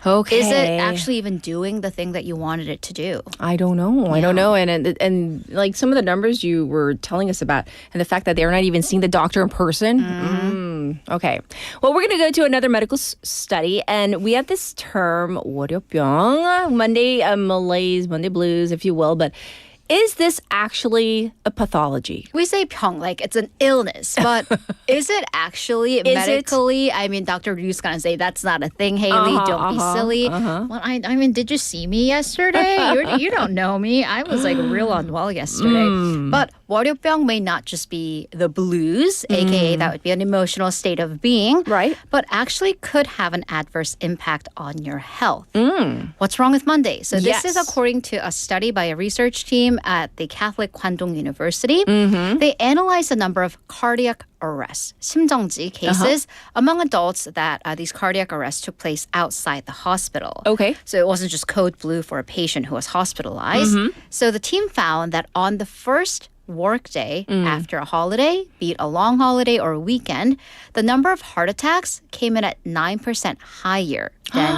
okay. Is it actually even doing the thing that you wanted it to do? I don't know. I don't know. And like some of the numbers you were telling us about and the fact that they're not even seeing the doctor in person. Okay. Well, we're going to go to another medical study. And we have this term, 월요병, Monday malaise, Monday blues, if you will. But is this actually a pathology? We say 병 like it's an illness, but is it actually medically? I mean, Dr. Ryu's gonna say that's not a thing, Haley. Don't be silly. Well, I mean, did you see me yesterday? You don't know me. I was like real unwell yesterday. But 월요병 may not just be the blues, aka that would be an emotional state of being, right? But actually could have an adverse impact on your health. What's wrong with Monday? So this is according to a study by a research team at the Catholic Kwangdong University. They analyzed the number of cardiac arrests, 심정지 cases, among adults that these cardiac arrests took place outside the hospital. Okay. So it wasn't just code blue for a patient who was hospitalized. So the team found that on the first workday after a holiday, be it a long holiday or a weekend, the number of heart attacks came in at 9% higher than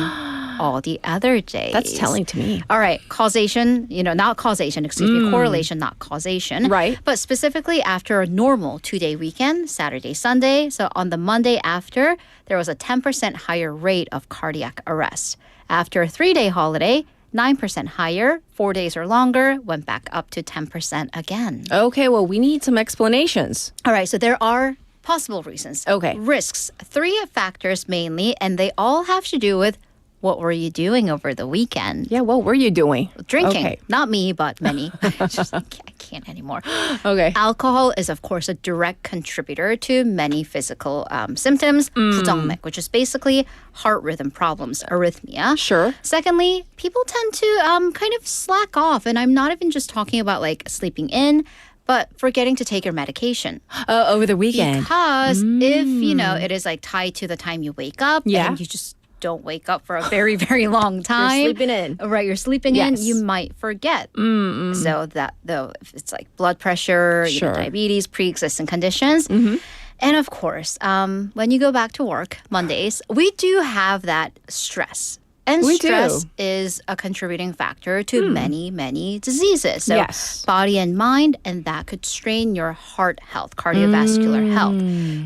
all the other days. That's telling to me. All right, causation, not causation, excuse me, correlation, not causation. Right. But specifically after a normal 2-day weekend, Saturday, Sunday, so on the Monday after, there was a 10% higher rate of cardiac arrest. After a 3-day holiday, 9% higher, 4 days or longer, went back up to 10% again. Okay, well, we need some explanations. All right, so there are possible reasons. Okay. Risks, 3 factors mainly, and they all have to do with what were you doing over the weekend? Yeah, what were you doing? Drinking. Okay. Not me, but many. I can't anymore. Okay. Alcohol is, of course, a direct contributor to many physical symptoms. 부정맥, which is basically heart rhythm problems, arrhythmia. Sure. Secondly, people tend to kind of slack off. And I'm not even just talking about like sleeping in, but forgetting to take your medication. Over the weekend. Because if, it is like tied to the time you wake up and you just don't wake up for a very, very long time. You're sleeping in. Right, you're sleeping in, you might forget. So that, though, if it's like blood pressure, diabetes, pre-existing conditions. And of course, when you go back to work Mondays, we do have that stress. And stress is a contributing factor to many, many diseases. So body and mind, and that could strain your heart health, cardiovascular health.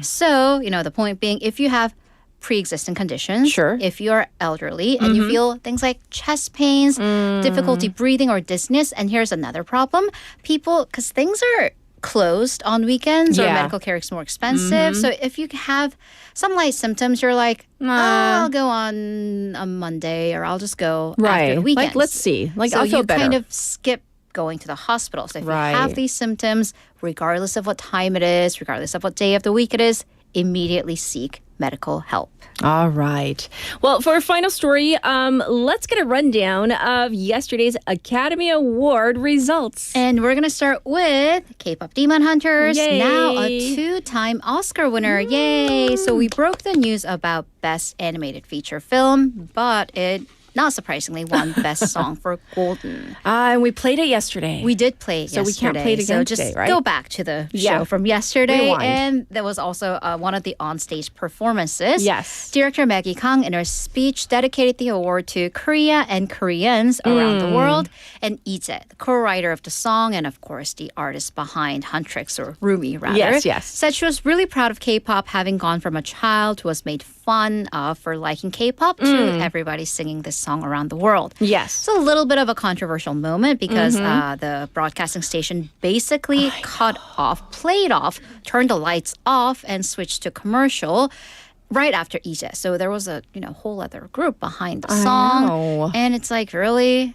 So, the point being, if you have pre-existing conditions, if you're elderly and you feel things like chest pains, difficulty breathing or dizziness, and here's another problem, people, because things are closed on weekends or medical care is more expensive. So if you have some light symptoms, you're like, I'll go on a Monday or I'll just go after the weekend. Like, let's see. Like, so I'll feel you better. kind of skip going to the hospital. So if you have these symptoms, regardless of what time it is, regardless of what day of the week it is, immediately seek medical help. All right. Well, for our final story, let's get a rundown of yesterday's Academy Award results. And we're going to start with K-pop Demon Hunters, Yay. now a 2-time Oscar winner. Yay! So we broke the news about Best Animated Feature Film, but it not surprisingly, won Best Song for Golden. And we played it yesterday. We did play it so yesterday. So we can't play it again just today, right? Go back to the show from yesterday. Rewind. And there was also one of the onstage performances. Yes. Director Maggie Kang, in her speech, dedicated the award to Korea and Koreans around the world. And Lee Jae, the co-writer of the song, and of course, the artist behind Huntrix, or Rumi, rather. Yes. Said she was really proud of K-pop, having gone from a child who was made fun of for liking K-pop to everybody singing this song around the world. Yes. It's a little bit of a controversial moment because the broadcasting station basically played off, turned the lights off, and switched to commercial right after Lee Jae. So there was a whole other group behind the song. And it's like, really?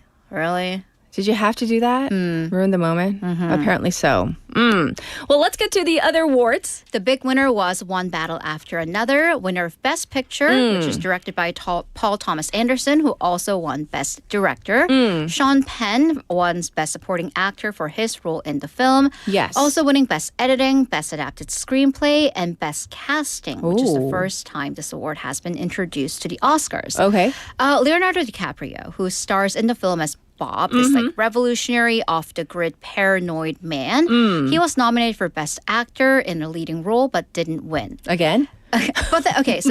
Did you have to do that? Ruin the moment? Apparently so. Well, let's get to the other awards. The big winner was One Battle After Another, winner of Best Picture, which is directed by Paul Thomas Anderson, who also won Best Director. Sean Penn won Best Supporting Actor for his role in the film. Yes. Also winning Best Editing, Best Adapted Screenplay, and Best Casting, which is the first time this award has been introduced to the Oscars. Okay. Leonardo DiCaprio, who stars in the film as Bob, this revolutionary, off-the-grid, paranoid man. He was nominated for Best Actor in a leading role, but didn't win. Again? So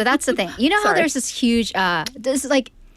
that's the thing. You know how there's this huge,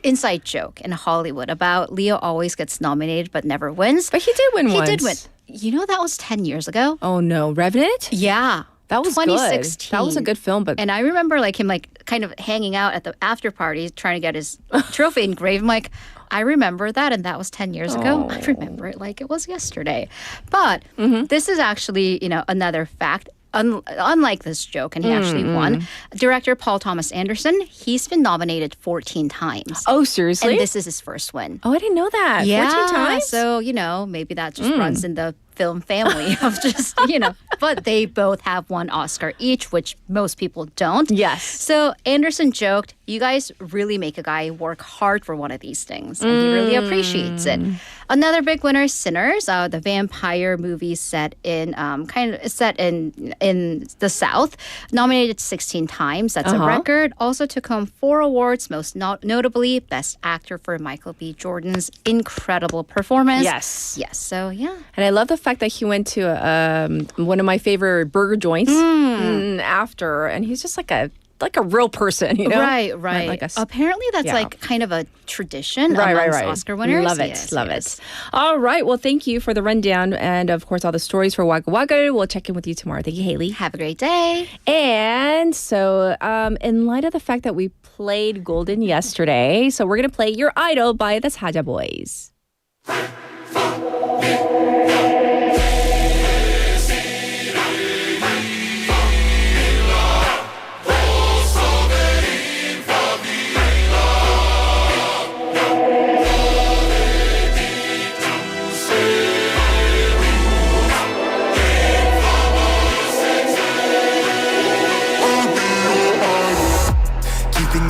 inside joke in Hollywood about Leo always gets nominated but never wins? But he did win once. He did win. You know, that was 10 years ago. Oh, no. Revenant? Yeah. That was 2016. Good. That was a good film, but and I remember him kind of hanging out at the after party trying to get his trophy engraved. I'm like, I remember that, and that was 10 years ago. I remember it like it was yesterday. But this is actually, another fact. Unlike this joke, and he actually won. Director Paul Thomas Anderson, he's been nominated 14 times. Oh, seriously? And this is his first win. Oh, I didn't know that. Yeah. 14 times? So, maybe that just runs in the film family of just, but they both have one Oscar each, which most people don't. Yes. So Anderson joked, you guys really make a guy work hard for one of these things, and he really appreciates it. Another big winner is Sinners, the vampire movie set in in the South, nominated 16 times. That's a record. Also took home 4 awards, most notably Best Actor for Michael B. Jordan's incredible performance. Yes. So yeah. And I love the fact that he went to one of my favorite burger joints after, and he's just like a real person, Right. Like Apparently that's kind of a tradition amongst Oscar winners. Love it. All right. Well, thank you for the rundown and, of course, all the stories for Wagga Wagga. We'll check in with you tomorrow. Thank you, Haley. Have a great day. And so in light of the fact that we played Golden yesterday, so we're going to play Your Idol by the Saja Boys.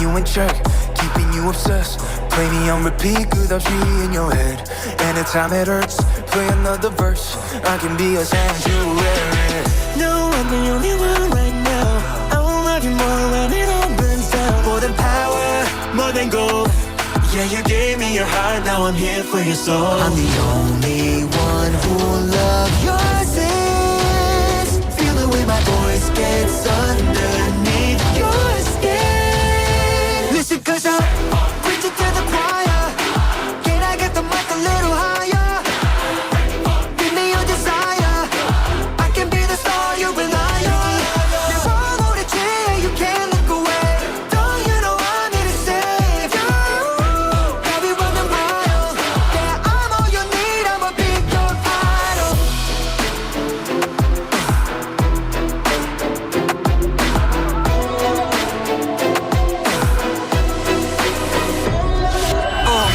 In check, keeping you obsessed. Play me on repeat, cause I'll be in your head. Anytime it hurts, play another verse. I can be a sanctuary. No, I'm the only one right now. I will love you more when it all burns down. More than power, more than gold. Yeah, you gave me your heart, now I'm here for your soul. I'm the only one who will love your sins. Feel the way my voice gets underneath your skin. Listen, cause I'm preaching to the choir. Can I get the mic a little higher? Give me your desire. I can be the star you rely on. Now all over the chair, you can't look away. Don't you know I'm here to save you? I'll be running wild. Yeah, I'm all you need. I'ma be your idol.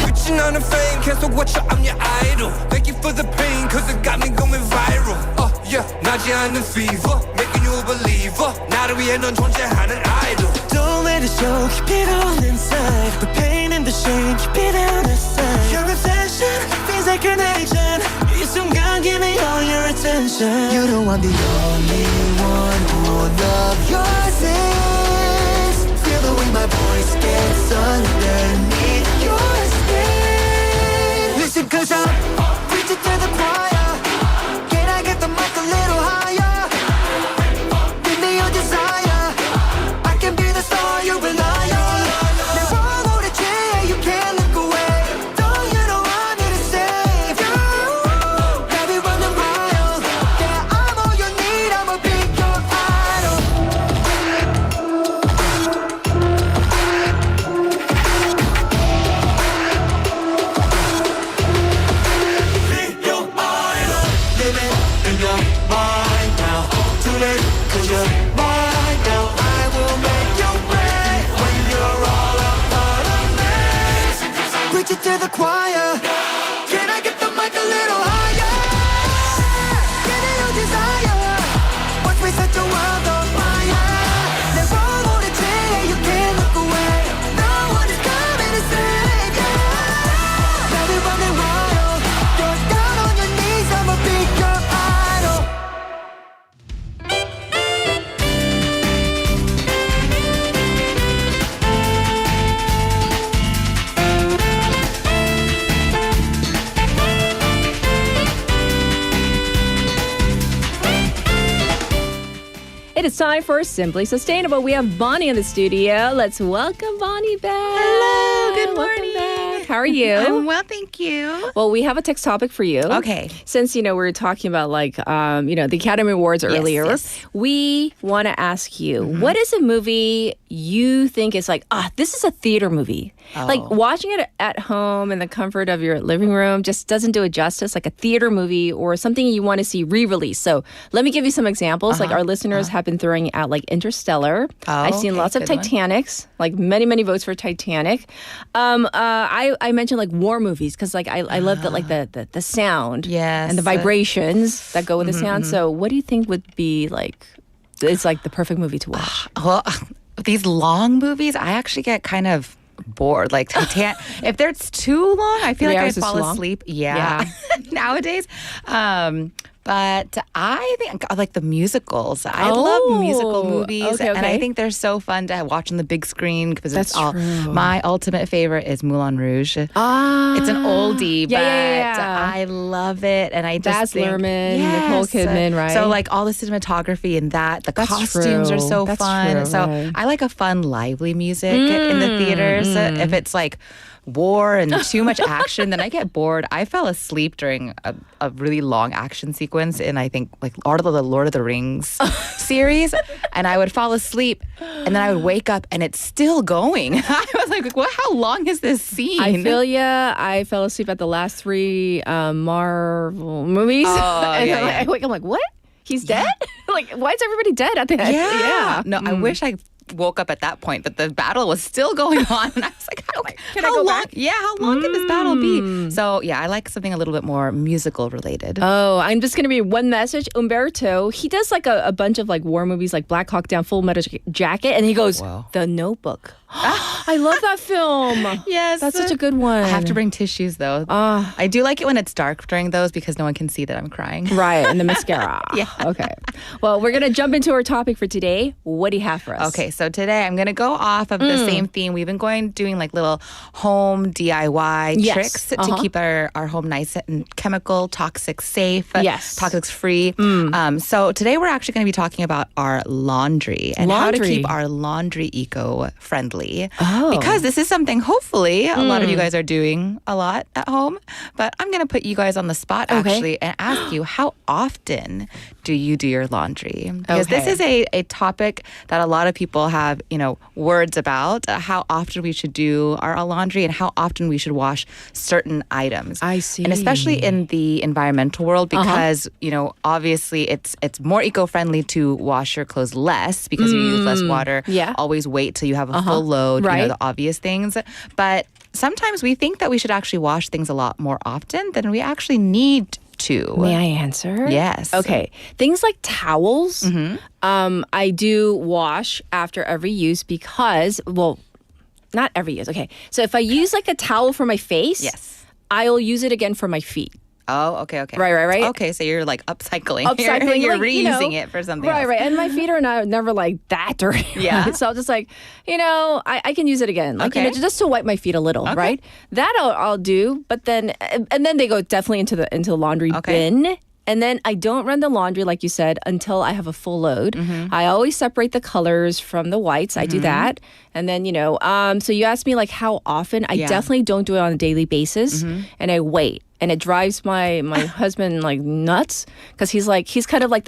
Reaching on the fame, cancel what I'm your idol. Thank you for the pain, cause it got me going viral. Oh yeah, 나지 않는 fever, making you a believer. 나를 위해 넌 존재하는 idol. Don't let it show, keep it all inside. The pain and the shame, keep it out of sight. Your obsession feels like an addiction. 이 순간 give me all your attention. You know I'm the only one who will love yours is. Feel the way my voice gets underneath your skin. Listen cause I'm preaching to the choir. Can I get the mic a little higher? Give me your desire. I can be the star you rely on. Never hold a chair, you can't look away. Don't you know I'm here to save you? Have you running wild? Yeah, I'm all you need, I'ma be your idol. Be your idol. Living in your mind now. Too late, cause you're mine now. I will make you pay when you're all a part of me. Preach it to the choir. Can I get the mic a little higher? Give me your desire. Watch me set your world on fire. Never hold a chair, you can't look away. No one is coming to save you. Now we're running wild. You're down on your knees, I'ma be your idol. It is time for Simply Sustainable. We have Bonnie in the studio. Let's welcome Bonnie back. Hello, good Welcome morning. back. How are you? I'm well, thank you. Well, we have a text topic for you. Okay. Since, we were talking about the Academy Awards earlier, yes. we want to ask you, what is a movie you think is this is a theater movie? Like watching it at home in the comfort of your living room just doesn't do it justice, like a theater movie or something you want to see re-released. So let me give you some examples. Like our listeners have been throwing out like Interstellar. I've seen lots of Titanics, like many, many votes for Titanic. I mentioned like war movies because I love the sound and the vibrations that go with the sound. So what do you think would be it's like the perfect movie to watch? Well, these long movies, I actually get kind of bored. Like Titanic, if it's too long, I feel like I fall asleep. Yeah. Nowadays. But I think I like the musicals. I love musical movies, and I think they're so fun to watch on the big screen because it's all. My ultimate favorite is Moulin Rouge. It's an oldie, but I love it, and I just think Luhrmann, Nicole Kidman, right? So like all the cinematography in that, the costumes are so fun. So I like a fun, lively music in the theaters. If it's like war and too much action, then I get bored. I fell asleep during a really long action sequence in I think like Lord of the Rings series, and I would fall asleep and then I would wake up and it's still going. I was like, what? How long is this scene? I feel ya. I fell asleep at the last 3 Marvel movies. I wake up like, what? He's dead? Like, why is everybody dead at the end? Yeah. No, I wish I woke up at that point, but the battle was still going on, and I was like, how long? Back? Yeah, how long can this battle be? So yeah, I like something a little bit more musical related. Oh, I'm just gonna be one message. Umberto, he does like a bunch of like war movies, like Black Hawk Down, Full Metal Jacket, and he goes, The Notebook. I love that film. Yes, that's such a good one. I have to bring tissues though. I do like it when it's dark during those because no one can see that I'm crying. Right, and the mascara. Yeah. Okay. Well, we're gonna jump into our topic for today. What do you have for us? Okay, so today I'm gonna go off of the same theme. We've been doing like little home DIY tricks to keep our home nice and chemical, toxic safe, toxic free. So today we're actually gonna be talking about our laundry and how to keep our laundry eco-friendly. Because this is something hopefully a lot of you guys are doing a lot at home, but I'm going to put you guys on the spot actually and ask you, how often do you do your laundry? Because this is a topic that a lot of people have, words about, how often we should do our laundry and how often we should wash certain items. I see. And especially in the environmental world because, obviously it's more eco-friendly to wash your clothes less because you use less water. Yeah. Always wait till you have a full load, the obvious things. But sometimes we think that we should actually wash things a lot more often than we actually need to? May I answer? Yes. Okay. Things like towels, I do wash after every use because, well, not every use. Okay. So if I use like a towel for my face, yes, I'll use it again for my feet. Oh, okay. Right. Okay, so you're like upcycling. Upcycling. You're like, reusing it for something else. Right. And my feet are never like that dirty. Yeah. Right? So I'll just like, I can use it again. Like, just to wipe my feet a little, right? That I'll do. But then, and then they go definitely into the laundry bin. And then I don't run the laundry, like you said, until I have a full load. I always separate the colors from the whites. I do that. And then, so you asked me like how often. I definitely don't do it on a daily basis. And I wait. And it drives my husband like nuts because he's kind of like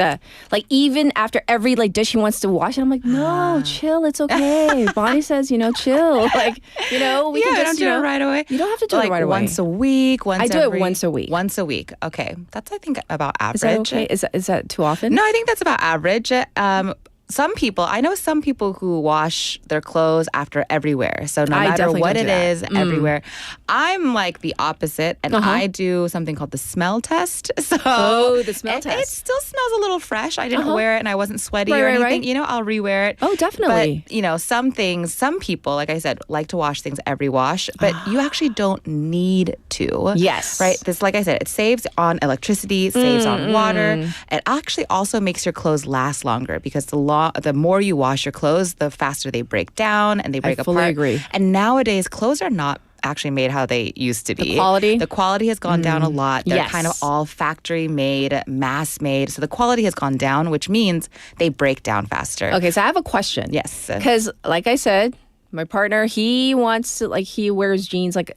even after every like dish he wants to wash. And I'm like, no, chill, it's okay. Bonnie says, chill. Like, we can just don't do it right away. You don't have to do it right away. Once a week. I do it once a week. Once a week. Okay, that's I think about average. Is that okay? Is that too often? No, I think that's about average. I know some people who wash their clothes after every wear. So no matter what it is, everywhere. I'm like the opposite, and I do something called the smell test. So the smell test. It still smells a little fresh. I didn't wear it, and I wasn't sweaty or anything. Right. I'll rewear it. Oh, definitely. But some people, like I said, like to wash things every wash, but you actually don't need to. Yes. Right. This, like I said, it saves on electricity, saves on water. It actually also makes your clothes last longer because the more you wash your clothes, the faster they break down and they break apart. I fully agree. And nowadays, clothes are not actually made how they used to be. The quality has gone down a lot. They're kind of all factory made, mass made. So the quality has gone down, which means they break down faster. Okay, so I have a question. Yes. Because like I said, my partner, he wants to he wears jeans like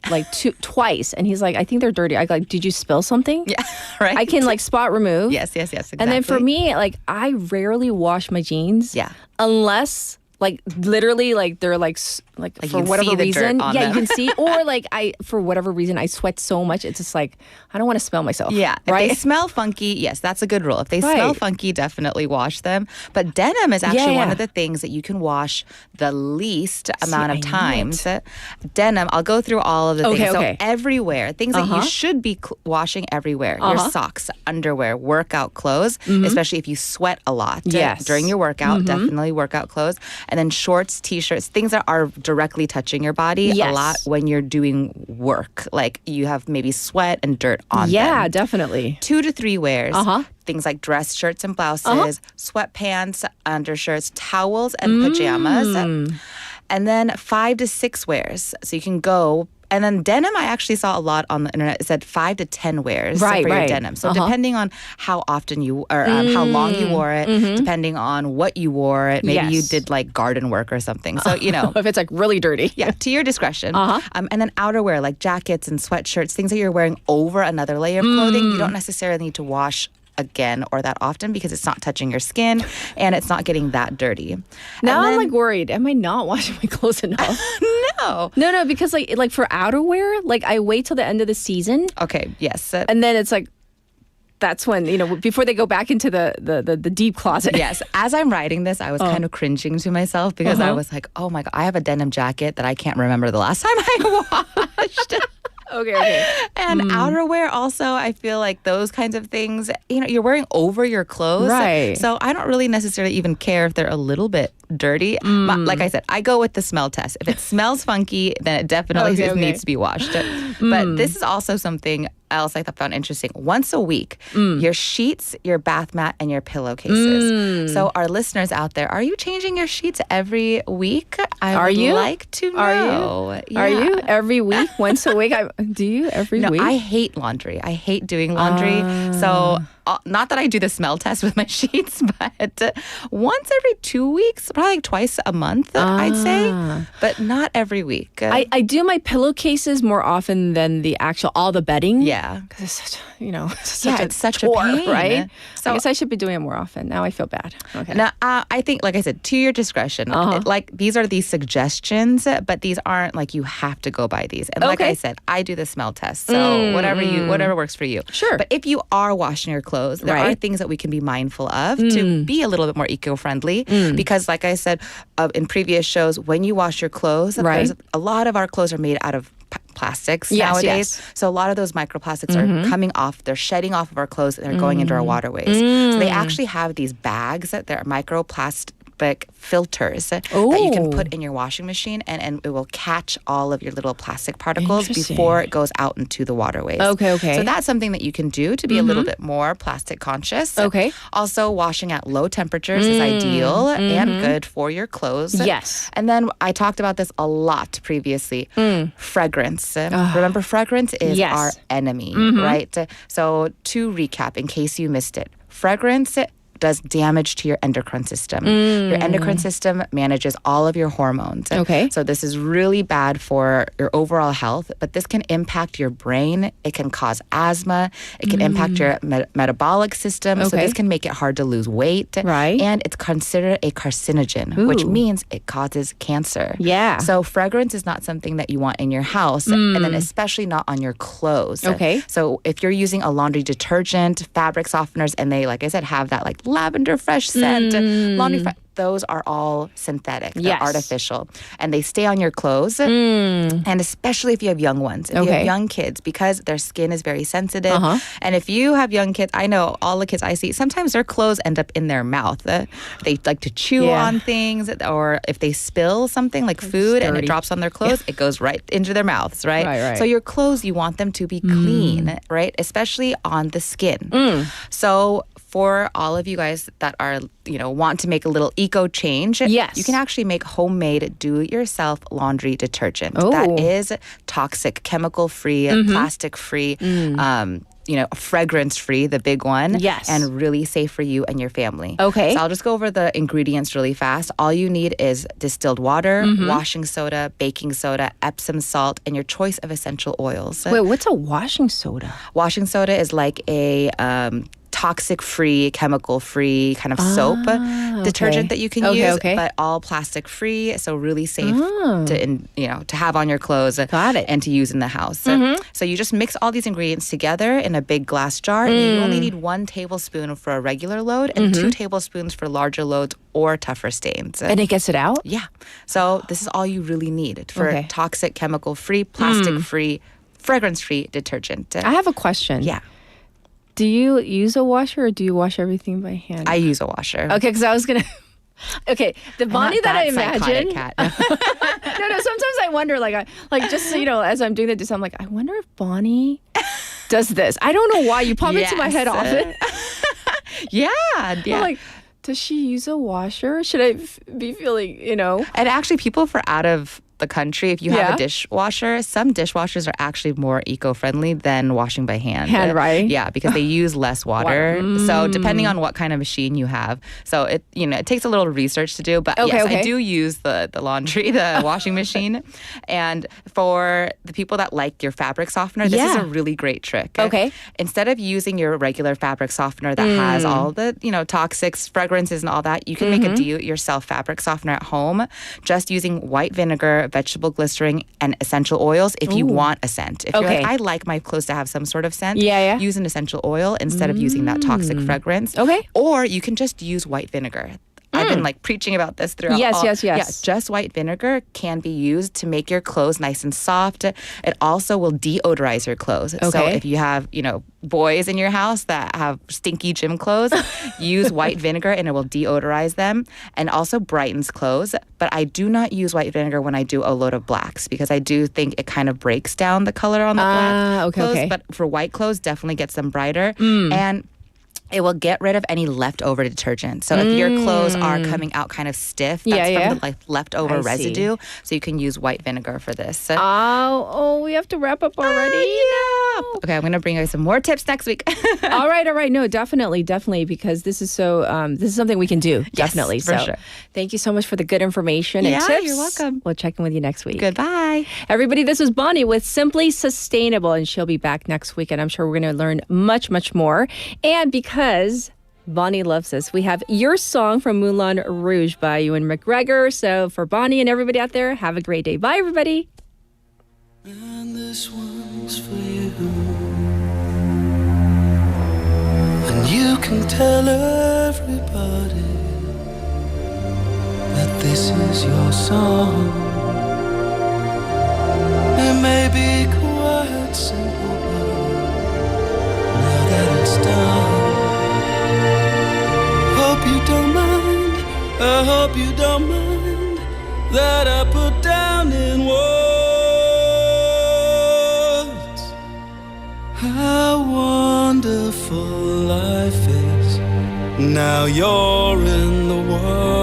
twice, and he's like, I think they're dirty. I like, did you spill something? Yeah, right. I can spot remove. Yes, exactly. And then for me, I rarely wash my jeans. Yeah. Unless literally they're for whatever reason. Yeah, you can see. Or for whatever reason I sweat so much, it's just I don't want to smell myself. Yeah. Right? If they smell funky, yes, that's a good rule. If they smell funky, definitely wash them. But denim is actually one of the things that you can wash the least amount of times. Denim, I'll go through all of the things. So everywhere, things that you should be washing everywhere. Your socks, underwear, workout clothes, especially if you sweat a lot during your workout, definitely workout clothes. And then shorts, t-shirts, things that are directly touching your body a lot when you're doing work. Like you have maybe sweat and dirt on them. Yeah, definitely. 2 to 3 wears. Things like dress shirts and blouses, sweatpants, undershirts, towels, and pajamas. And then 5 to 6 wears. So you can go. And then denim, I actually saw a lot on the internet. It said 5 to 10 wears for your denim. So depending on how often you, or how long you wore it, depending on what you wore it, maybe you did garden work or something. So, if it's really dirty. Yeah, to your discretion. And then outerwear, like jackets and sweatshirts, things that you're wearing over another layer of clothing, you don't necessarily need to wash again or that often because it's not touching your skin and it's not getting that dirty. Now I'm worried. Am I not washing my clothes enough? No, because for outerwear, I wait till the end of the season. Okay, yes. And then it's that's when, before they go back into the deep closet. Yes. As I'm writing this, I was kind of cringing to myself because I was like, oh my God, I have a denim jacket that I can't remember the last time I washed. Okay. And outerwear also, I feel like those kinds of things, you're wearing over your clothes. Right. So I don't really necessarily even care if they're a little bit dirty. Like I said, I go with the smell test. If it smells funky, then it definitely needs to be washed. But this is also something else I found interesting. Once a week, your sheets, your bath mat, and your pillowcases. So our listeners out there, are you changing your sheets every week? I would like to know. Are you? Every week? Once a week? Do you every week? No, I hate laundry. I hate doing laundry. So not that I do the smell test with my sheets, but once every 2 weeks, probably twice a month, I'd say, but not every week. I do my pillowcases more often than all the bedding. Yeah. Because it's such a chore, pain, right? So I guess I should be doing it more often. Now I feel bad. Okay. Now, I think, like I said, to your discretion. These are the suggestions, but these aren't you have to go by these. And like I said, I do the smell test. So whatever works for you. Sure. But if you are washing your clothes, there are things that we can be mindful of to be a little bit more eco-friendly. Because like I said in previous shows, when you wash your clothes, there's a lot of our clothes are made out of plastics nowadays. So a lot of those microplastics are coming off, they're shedding off of our clothes and they're going into our waterways. So they actually have these bags that they're microplastic filters that you can put in your washing machine and it will catch all of your little plastic particles before it goes out into the waterways. Okay. So that's something that you can do to be a little bit more plastic conscious. Okay. Also, washing at low temperatures is ideal and good for your clothes. Yes. And then I talked about this a lot previously. Fragrance. Remember, fragrance is our enemy, right? So to recap, in case you missed it, fragrance does damage to your endocrine system. Your endocrine system manages all of your hormones. Okay. So this is really bad for your overall health, but this can impact your brain. It can cause asthma. It can impact your metabolic system. So this can make it hard to lose weight. Right. And it's considered a carcinogen, which means it causes cancer. Yeah. So fragrance is not something that you want in your house, and then especially not on your clothes. Okay. So if you're using a laundry detergent, fabric softeners, and they, like I said, have that like lavender fresh scent, those are all synthetic. They're artificial. And they stay on your clothes. And especially if you have young ones. If you have young kids, because their skin is very sensitive. And if you have young kids, I know all the kids I see, sometimes their clothes end up in their mouth. They like to chew on things, or if they spill something like food and it drops on their clothes, it goes right into their mouths, right? So your clothes, you want them to be clean, right? Especially on the skin. So for all of you guys that are, want to make a little eco change, you can actually make homemade do-it-yourself laundry detergent. That is toxic, chemical-free, plastic-free, fragrance-free, the big one. Yes. And really safe for you and your family. Okay. So I'll just go over the ingredients really fast. All you need is distilled water, washing soda, baking soda, Epsom salt, and your choice of essential oils. Wait, what's a washing soda? Washing soda is like a toxic-free, chemical-free kind of soap detergent that you can use, but all plastic-free, so really safe to have on your clothes. Got it. And to use in the house. So you just mix all these ingredients together in a big glass jar, and you only need 1 tablespoon for a regular load and 2 tablespoons for larger loads or tougher stains. And it gets it out? Yeah. So this is all you really need for toxic, chemical-free, plastic-free, fragrance-free detergent. I have a question. Yeah. Do you use a washer or do you wash everything by hand? I use a washer. Okay, because I was going to... Okay, the Bonnie that I imagine... Cat. No, sometimes I wonder, just so you know, as I'm doing this, I'm like, I wonder if Bonnie does this. I don't know why. You pop into my head often. Yeah. I'm like, does she use a washer? Should I be feeling, And actually, people out of the country, if you have a dishwasher, some dishwashers are actually more eco-friendly than washing by hand. Right? Yeah, because they use less water. So depending on what kind of machine you have. So it takes a little research to do, but yes, I do use the washing machine. And for the people that like your fabric softener, this is a really great trick. Okay. Instead of using your regular fabric softener that has all the, toxics, fragrances and all that, you can make a do-it-yourself fabric softener at home just using white vinegar, vegetable glycerin, and essential oils if you want a scent. If you're like, I like my clothes to have some sort of scent, use an essential oil instead of using that toxic fragrance. Okay. Or you can just use white vinegar. I've been preaching about this throughout. Yes. Yeah, just white vinegar can be used to make your clothes nice and soft. It also will deodorize your clothes. Okay. So if you have, boys in your house that have stinky gym clothes, use white vinegar and it will deodorize them and also brightens clothes. But I do not use white vinegar when I do a load of blacks because I do think it kind of breaks down the color on the black clothes. Okay. But for white clothes, definitely gets them brighter. And it will get rid of any leftover detergent. So if your clothes are coming out kind of stiff, that's from the leftover residue. So you can use white vinegar for this. Oh, we have to wrap up already. Okay, I'm going to bring you some more tips next week. All right. No, definitely, because this is so. This is something we can do. Yes, definitely. for so, sure. Thank you so much for the good information and tips. You're welcome. We'll check in with you next week. Goodbye, everybody. This was Bonnie with Simply Sustainable, and she'll be back next week. And I'm sure we're going to learn much, much more. And because Bonnie loves us, we have Your Song from Moulin Rouge by Ewan McGregor. So for Bonnie and everybody out there, have a great day. Bye, everybody. And this one's for you. And you can tell everybody that this is your song. It may be quite simple, but now that it's done, hope you don't mind, I hope you don't mind that I put down in words how wonderful life is. Now you're in the world.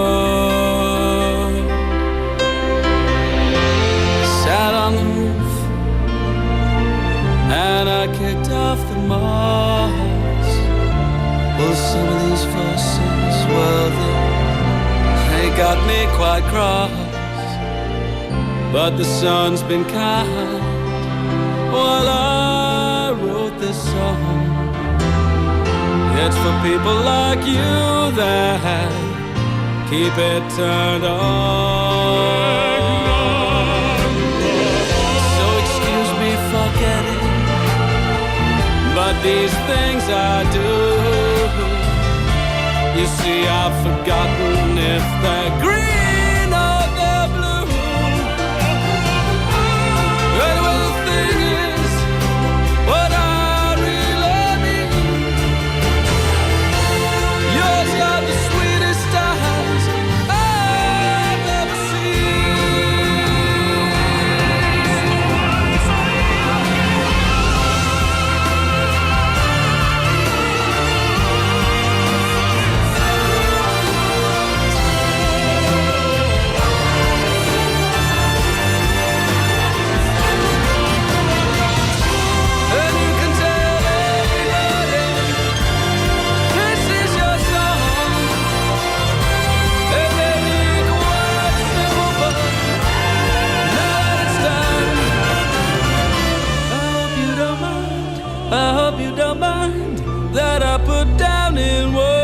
Sat on the roof and I kicked off the moss. Well, some of these verses, well, they got me quite cross. But the sun's been kind while I wrote this song. It's for people like you that keep it turned on. So excuse me for getting, but these things I do, you see I've forgotten if they're green or they're blue. Anyway, the thing is, what I really mean, yours are the sweetest eyes I've ever I hope you don't mind that I put down in words